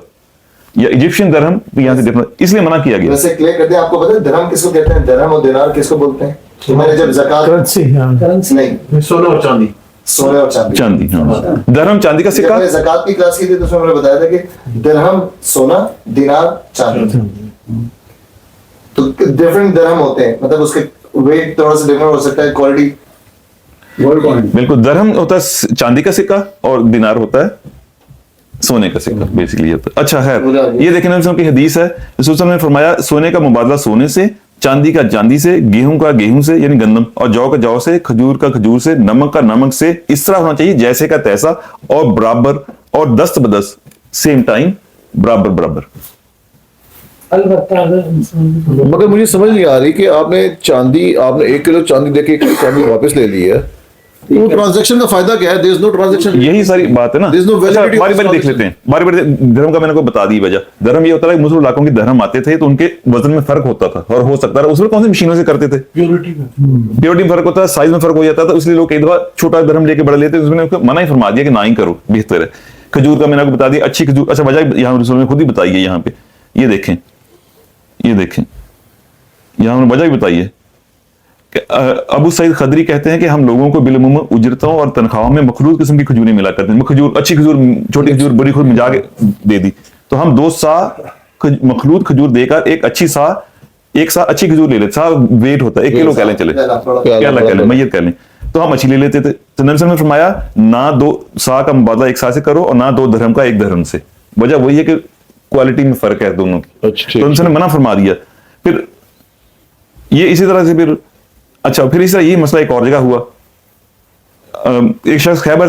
या इजिप्शियन दिरहम यहाँ से डिफरेंट, इसलिए मना किया गया। वैसे क्लियर कर दे, आपको पता है दिरहम किसको कहते हैं, दिरहम और दिनार किसको बोलते हैं? तो मैंने जब ज़कात करेंसी नहीं, सोना और चांदी, सोने और चांदी, चांदी, हाँ, दिरहम चांदी का सिक्का। मैंने ज़कात की क्लास की थी तो उसमें मैंने बताया था कि दिरहम सोना, दिनार चांदी, तो डिफरेंट दिरहम होते हैं, मतलब उसके वेट थोड़ा सा डिफरेंट हो सकता है, क्वालिटी। बिल्कुल, दिरहम होता है चांदी का सिक्का और दिनार होता है सोने का सिक्का, बेसिकली होता है। अच्छा है, ये देखिए नबी सल्लल्लाहु की हदीस है, रसूल सल्लल्लाहु अलैहि वसल्लम ने फरमाया, सोने का मुबादला सोने से, चांदी का चांदी से, गेहूं का गेहूं से यानी गंदम, और जौ का जौ से, खजूर का खजूर से, नमक का नमक से, इस तरह होना चाहिए जैसे का तैसा, और बराबर, और दस्त बदस्त सेम टाइम, बराबर बराबर। अलबत्ता अगर मगर मुझे समझ नहीं आ रही कि आपने 1 किलो चांदी देके 1 किलो चांदी वापस ले ली है, वो ट्रांजैक्शन का फायदा क्या है? There is no transaction. यही सारी बात है ना। There's no validity बारी of बारी देख transaction. लेते हैं, बारी बारी धर्म का मैंने को बता दी वजह। धर्म ये होता है मुस्लिम इलाकों के धर्म आते थे तो उनके वजन में फर्क होता था और हो सकता है उसमें कौन सी मशीनों से करते थे, प्योरिटी में प्योरिटी में फर्क होता है, साइज में फर्क हो जाता था, इसलिए लोग कई दफा छोटा धर्म लेके बड़ा लेते, उसमें मना ही फरमा दिया कि ना ही करो, बेहतर है। खजूर का मैंने आपको बता दिया, अच्छी खजूर, अच्छा वजह यहाँ रसूल ने खुद ही बताई है, यहाँ पे ये देखें, ये देखें, यहाँ उन्होंने वजह भी बताई है। अबू सईद खदरी कहते हैं कि हम लोगों को बिलमुम उजरतों और तनख्वाहों में मखलूत किस्म की खजूरें मिला करते हैं, खजूर, अच्छी खजूर, छोटी खजूर, बड़ी खजूर मिला के दे दी, तो हम 2 सा मखलूत खजूर देकर एक सा अच्छी खजूर ले लेते, सा वेट होता है 1 किलो कह लें, चले क्या कह लें, मैयत कह लें, तो हम अच्छी ले लेते थे। तो नबी ने फरमाया ना 2 सा का मुबादला 1 सा से करो और ना 2 दरहम का 1 दरहम से, वजह वही है कि क्वालिटी में फर्क है दोनों की। अच्छा, तो उनसे मना फरमा दिया। फिर ये इसी तरह से फिर अच्छा, फिर इस तरह ये मसला एक और जगह हुआ। एक शख्स खैबर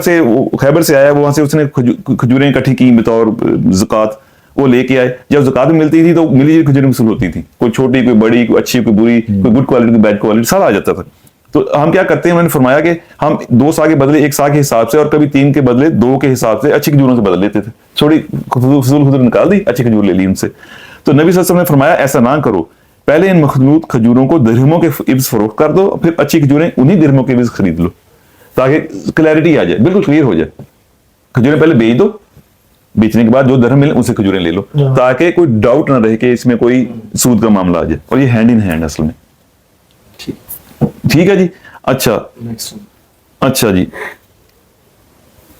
से आया, वहां से उसने खजूरें इकट्ठी की बतौर ज़कात, वो लेके आए। जब ज़कात में मिलती थी तो मिली जुली खजूरें वसूल होती थी, कोई छोटी, कोई बड़ी, कोई अच्छी, कोई बुरी, कोई गुड क्वालिटी, कोई बैड क्वालिटी, सारा आ जाता था। तो हम क्या करते हैं, मैंने फरमाया कि हम 2 सा के बदले 1 सा के हिसाब से और कभी 3 के बदले 2 के हिसाब से अच्छी खजूरों से बदल लेते थे। थोड़ी खजूर निकाल दी, अच्छी खजूर ले ली उनसे। तो नबी सल्लल्लाहु अलैहि वसल्लम ने फरमाया ऐसा ना करो, पहले इन मखलूत खजूरों को दिरहमों के इब्ज फरोख्त कर दो, फिर अच्छी खजूरें उन्हीं दिरहमों के इब्ज खरीद लो, ताकि क्लैरिटी आ जाए, बिल्कुल क्लियर हो जाए। खजूरें पहले बेच दो, बेचने के बाद जो दरहम मिले उनसे खजूरें ले लो, ताकि कोई डाउट ना रहे कि इसमें कोई सूद का मामला आ जाए। और ये हैंड इन हैंड असल में, ठीक है जी। अच्छा जी,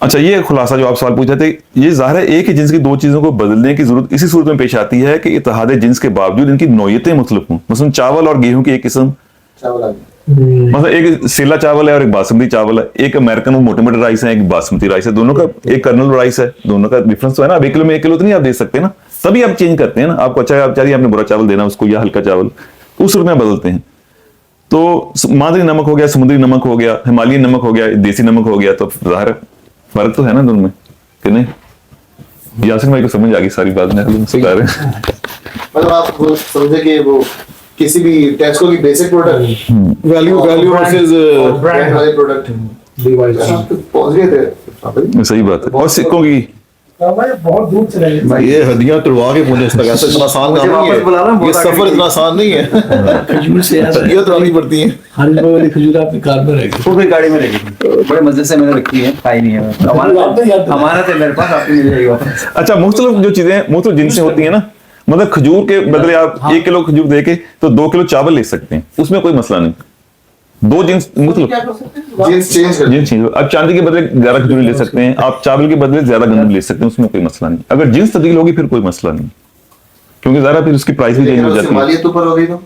अच्छा ये खुलासा जो आप सवाल पूछे थे, ये जाहिर है एक ही जिन्स की 2 चीजों को बदलने की जरूरत इसी सूरत में पेश आती है कि इत्तेहाद जिन्स के बावजूद इनकी नौयतें मुख्तलिफ हों। मसलन चावल और गेहूं की एक किस्म, मतलब एक सेला चावल है और एक बासमती चावल है, एक अमेरिकन वो मोटे मोटे राइस है, एक बासमती राइस है, दोनों का एक कर्नल राइस है, दोनों का डिफरेंस तो है ना। अब 1 किलो में 1 किलो तो नहीं आप दे सकते ना, तभी आप चेंज करते हैं ना। आपको अच्छा आप चाहिए आपने बुरा चावल देना उसको या हल्का चावल, तो उस सूरत में बदलते हैं। तो मादरी नमक हो गया, समुद्री नमक हो गया, हिमालयन नमक हो गया, देसी नमक हो गया, तो जाहिर है फर्क तो है ना दोनों में कि नहीं। यासिन भाई को समझ आ गई सारी बात में सुधा रहे हैं। मतलब आप वो समझे कि वो किसी भी टेक्सको की basic product value versus brand वाले प्रोडक्ट पहुंच गए थे। सही बात है। और सिक्कों की बहुत दूर चले गए। ये हदियां तुड़वा के पहुंचे तक, ऐसा इतना आसान काम नहीं है, ये सफर इतना आसान नहीं है, खजूर से हदियां तुड़वानी पड़ती हैं। हर वाली खजूर आपकी कार में रहेगी, वो भी गाड़ी में रहेगी, बड़े मजे से मैंने रखी है, खाई नहीं है, हमारा तो मेरे पास, आपकी मिल जाएगी वापस। अच्छा, मुख्तलिफ जो चीजें मुख्तलिफ जिनसे होती है ना, मतलब खजूर के बदले आप 1 किलो खजूर देके तो 2 किलो चावल ले सकते हैं, उसमें कोई मसला नहीं। 2 जिन्स मुख्तलिफ जींस चेंज कर जिन्स चीज, आप चांदी के बदले 11 खजूर ले सकते हैं, आप चावल के बदले ज्यादा गंदम ले सकते हैं, उसमें कोई मसला नहीं। अगर जिन्स तब्दील होगी फिर कोई मसला नहीं, क्योंकि ज़रा फिर उसकी प्राइस भी चेंज हो जाती है। मालियत ऊपर हो गई तो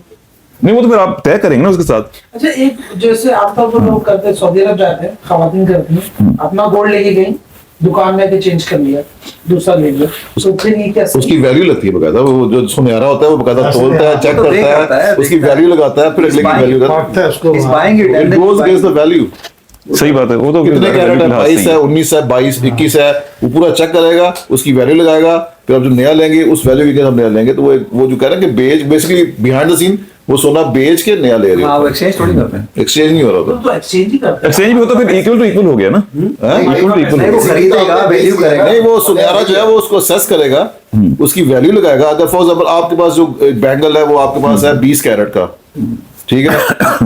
नहीं, वो तो फिर आप तय करेंगे ना उसके साथ। अच्छा, एक जैसे आमतौर पर लोग करते हैं, सऊदी अरब जाते हैं, खवातीन करती हैं, अपना गोल्ड लेके गई, दुकान में आके चेंज कर लिया, दूसरा ले लिया, तो फिर ये कैसे? उसकी वैल्यू लगती है बकायदा, वो जो सुनहरा होता है वो बकायदा तोलता है, चेक करता है, उसकी वैल्यू लगाता है, फिर अगले की वैल्यू करता है, He's buying it and it goes against the value। सही बात है, वो तो कितने कैरेट है, 22 है, 19 है, 22, 21 है, वो पूरा चेक करेगा, उसकी वैल्यू लगाएगा, फिर आप जो नया लेंगे उस वैल्यू के हम नया लेंगे। तो वो जो कह रहे हैं कि बेसिकली बिहाइंड द सीन वो सोना बेच के नया ले रहे हाँ, हो, वो एक्सचेंज थोड़ी करते हैं। एक्सचेंज नहीं हो रहा होता। तो एक्सचेंज ही करते हैं। एक्सचेंज भी होता फिर इक्वल टू इक्वल हो गया ना, इक्वल टू इक्वल नहीं, वो खरीदेगा, वैल्यू करेगा। नहीं, वो सुनहरा जो है वो उसको असेस करेगा, उसकी वैल्यू लगाएगा। अगर फॉर एग्जांपल आपके पास जो बैंगल है वो आपके पास है 20 कैरेट का, ठीक है,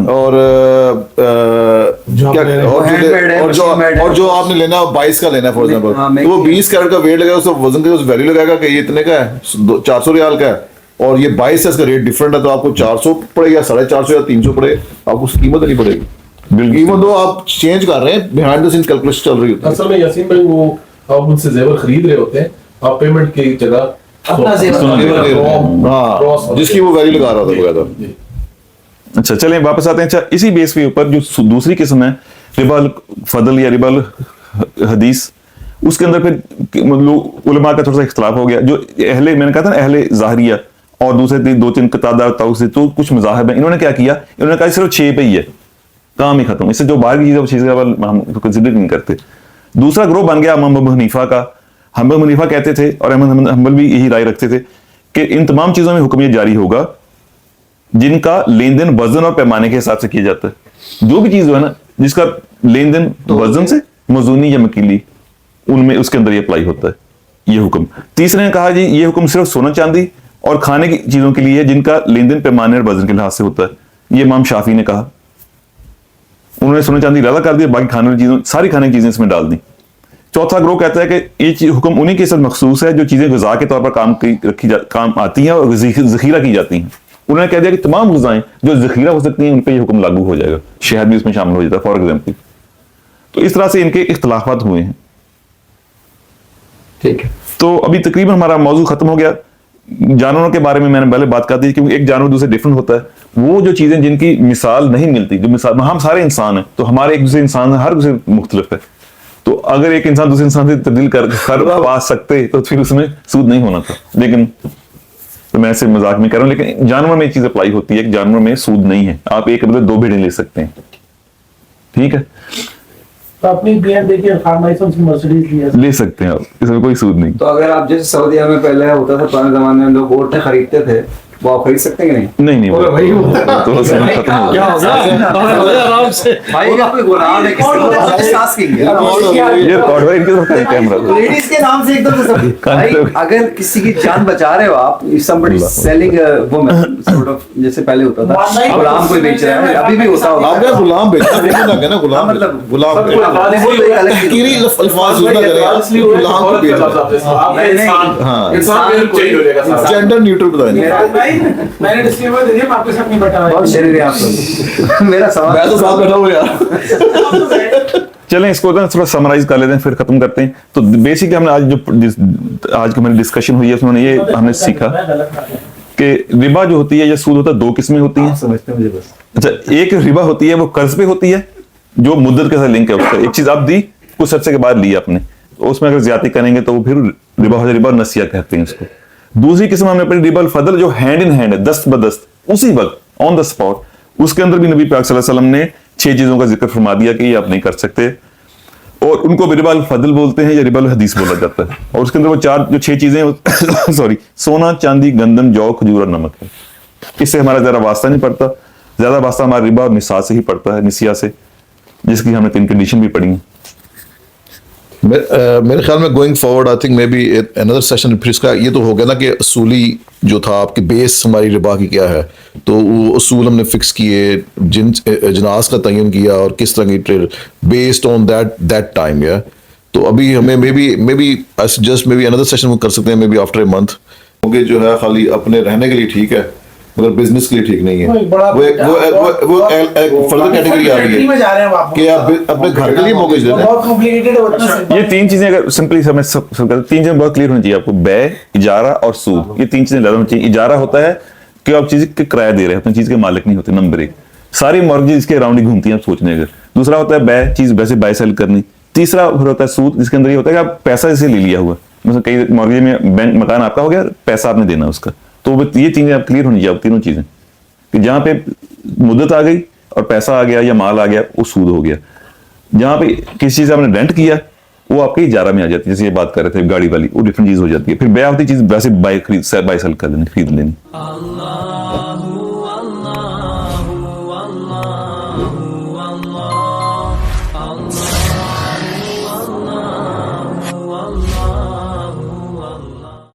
और और जो आपने लेना है 22 का लेना है फॉर एग्जांपल, तो वो 20 कैरेट का वेट लगाएगा, उसका वजन करके उस वैल्यू लगाएगा कि ये इतने का है, 400 रियाल का है, और ये 22 है, इसका रेट डिफरेंट है, तो आपको 400 पड़ेगा, 450 या 300 पड़े, आपको उसकी कीमत नहीं पड़ेगी। इवन दो आप चेंज कर रहे हैं, बिहाइंड द सीन्स कैलकुलेशन चल रही होती है। असल में यासीन भाई वो आप मुझसे जेवर खरीद रहे होते हैं, आप पेमेंट की जगह अपना जेवर हाँ, जिसकी वो वैल्यू लगा रहा था बकायदा। अच्छा, चलें वापस आते हैं। अच्छा, इसी बेस के ऊपर जो दूसरी किस्म है रिबल फदल या रिबल हदीस, उसके अंदर फिर मतलब उलमा का थोड़ा सा इख्तलाफ हो गया। जो अहले, मैंने कहा था ना, अहले ज़ाहरिया और दूसरे 2-3 कतादार ताऊ से तो कुछ मज़ाहिब हैं, इन्होंने क्या किया, इन्होंने कहा सिर्फ 6 पे ही है, काम ही खत्म, इससे जो बाहर की चीज़ हम कंसिडर नहीं करते। दूसरा ग्रोह बन गया इमाम अबू हनीफा का। अबू हनीफा कहते थे और अहमद हंबल भी यही राय रखते थे کہ ان تمام چیزوں میں حکم یہ جاری ہوگا جن کا لین دین وزن اور پیمانے کے حساب سے کیا جاتا ہے. جو بھی چیز ہے نا جس کا لین دین وزن سے موزونی یا مکیلی ان میں اس کے اندر یہ اپلائی ہوتا ہے یہ حکم. تیسرے نے کہا جی یہ حکم صرف سونا چاندی اور کھانے کی چیزوں کے لیے جن کا لین دین پیمانے اور وزن کے لحاظ سے ہوتا ہے. یہ امام شافعی نے کہا. انہوں نے سونا چاندی ارادہ کر دیا, باقی کھانے کی چیزیں ساری کھانے کی چیزیں اس میں ڈال دی. چوتھا گروہ کہتا ہے کہ یہ حکم انہی کے ساتھ مخصوص ہے جو چیزیں غذا کے طور پر کام آتی ہیں اور ذخیرہ کی جاتی ہیں. انہوں نے کہہ دیا کہ تمام غذائیں جو ذخیرہ ہو سکتی ہیں ان پہ یہ حکم لاگو ہو جائے گا. شہد بھی اس میں شامل ہو جاتا ہے فار ایگزامپل. تو اس طرح سے ان کے اختلافات ہوئے ہیں. ٹھیک ہے, تو ابھی تقریباً ہمارا موضوع ختم ہو گیا. جانوروں کے بارے میں نے پہلے بات کر دی کیونکہ ایک جانور دوسرے ڈفرنٹ ہوتا ہے. وہ جو چیزیں جن کی مثال نہیں ملتی, جو مثال ہم سارے انسان ہیں تو ہمارے ایک دوسرے انسان ہر دوسرے مختلف ہے. تو اگر ایک انسان دوسرے انسان سے تبدیل کر پا سکتے تو پھر اس میں سود نہیں ہونا تھا. لیکن تو میں ایسے مذاق میں کر رہا ہوں, لیکن جانور میں ایک چیز اپلائی ہوتی ہے کہ جانور میں سود نہیں ہے. آپ ایک بدلے 2 بھیڑیں لے سکتے ہیں. ٹھیک ہے, تو اپنی بھیڑ دیکھیے خان بھائی سے مرسیڈیز لیا لے سکتے ہیں آپ, اس میں کوئی سود نہیں. تو اگر آپ جیسے سعودیہ میں پہلے ہوتا تھا پرانے زمانے میں لوگ اونٹیں خریدتے تھے, وہ آپ خرید سکتے ہیں کہ نہیں؟ نہیں تو ختم ہو گیا. آرام سے بھائی کا کوئی گناہ نہیں, کسی کو احساس کی گیا. یہ ریکارڈ ہے ان کے طرف کیمرہ. لیڈیز کے نام سے ایک دم سے سب بھائی, اگر کسی کی جان بچا رہے ہو آپ, somebody selling a woman sort of, جیسے پہلے ہوتا تھا غلام کوئی بیچ رہا ہے, ابھی بھی ہوتا ہوگا. آپ نے غلام بیچا ہے نا, غلام مطلب غلام تحقیری الفاظ یوز نہ کریں, غلام کو بیچا. جینڈر نیوٹرل بتائیں. میں نے ڈسکلیمر دے دیا, میں آپ کے ساتھ نہیں بیٹھا بہت شریر ہے آپ لوگ. میرا سوال میں تو ساتھ بیٹھا ہوں یار. چلیں اس کو تھوڑا سمرائز کر لیتے ہیں پھر ختم کرتے ہیں. تو بیسکلی ہم نے آج کی ہماری ڈسکشن ہوئی ہے اس میں یہ ہم نے سیکھا کہ ربا جو ہوتی ہے یا سود ہوتا ہے 2 قسمیں ہوتی ہیں. سمجھتے ہیں مجھے بس. اچھا, ایک ربا ہوتی ہے وہ قرض پہ ہوتی ہے جو مدت کے ساتھ لنک ہے اس کا. ایک چیز آپ دی کچھ عرصے کے بعد لی آپ نے, تو اس میں اگر زیادتی کریں گے تو وہ پھر ربا ہو جائے, ربا نسیہ کہتے ہیں اس کو. دوسری قسم ہم نے پڑھی ربا الفضل جو ہینڈ ان ہینڈ ہے, دست بدست اسی وقت آن دا اسپاٹ. اس کے اندر بھی نبی پاک صلی اللہ علیہ وسلم نے 6 چیزوں کا ذکر فرما دیا کہ یہ آپ نہیں کر سکتے, اور ان کو بھی ربا الفضل بولتے ہیں یا ربا الحدیث بولا جاتا ہے. اور اس کے اندر وہ 6 چیزیں سوری سونا چاندی گندم جو کھجور اور نمک ہے. اس سے ہمارا زیادہ واسطہ نہیں پڑتا, زیادہ واسطہ ہمارا ربا اور نصاب سے ہی پڑتا ہے, نسیہ سے, جس کی ہم نے 3 کنڈیشن بھی پڑھی ہیں. میرے خیال میں going forward I think maybe اندر سیشن. پھر اس کا یہ تو ہو گیا نا کہ اصولی جو تھا آپ کے بیس ہماری ربا کی کیا ہے, تو وہ اصول ہم نے فکس کیے, جن جناس کا تعین کیا اور کس طرح کی trade based on that time. یا تو ابھی ہمیں maybe just maybe اندر سیشن کر سکتے ہیں, maybe after a month, کیونکہ جو ہے خالی اپنے رہنے کے لیے ٹھیک ہے مگر بزنس کے لیے ٹھیک نہیں ہے. وہ فردر کیٹیگری آ رہی ہے کہ آپ اپنے گھر کے لیے موگیج دیتے ہیں. یہ 3 چیزیں اگر سمپلی سمجھ 3 چیزیں بہت کلیئر ہونی چاہیے آپ کو, بے, اجارہ اور سود. یہ 3 چیزیں زیادہ ہونی چاہیے. اجارہ ہوتا ہے کہ آپ چیز کے کرایہ دے رہے ہیں, چیز کے مالک نہیں ہوتے, نمبر 1. ساری مارگیج اس کے اراؤنڈ ہی گھومتی ہیں آپ سوچنے. اگر دوسرا ہوتا ہے بے, چیز ویسے بائی سیل کرنی. تیسرا پھر ہوتا ہے سود, جس کے اندر یہ ہوتا ہے کہ آپ پیسہ اسے لے لیا ہوا, مثلا کئی مارگیج میں بینک مکان آپ کا ہو گیا, پیسہ آپ نے دینا اس کا. تو یہ چیزیں آپ کلیئر ہونی چاہیے, تینوں چیزیں, کہ جہاں پہ مدت آ گئی اور پیسہ آ گیا یا مال آ گیا وہ سود ہو گیا. جہاں پہ کسی چیز آپ نے رینٹ کیا وہ آپ کے اجارہ میں آ جاتی ہے, جیسے یہ بات کر رہے تھے گاڑی والی, وہ ڈفرنٹ چیز ہو جاتی ہے. پھر بے آف دی چیز ویسے بائی سیل کر لینی, خرید لینی.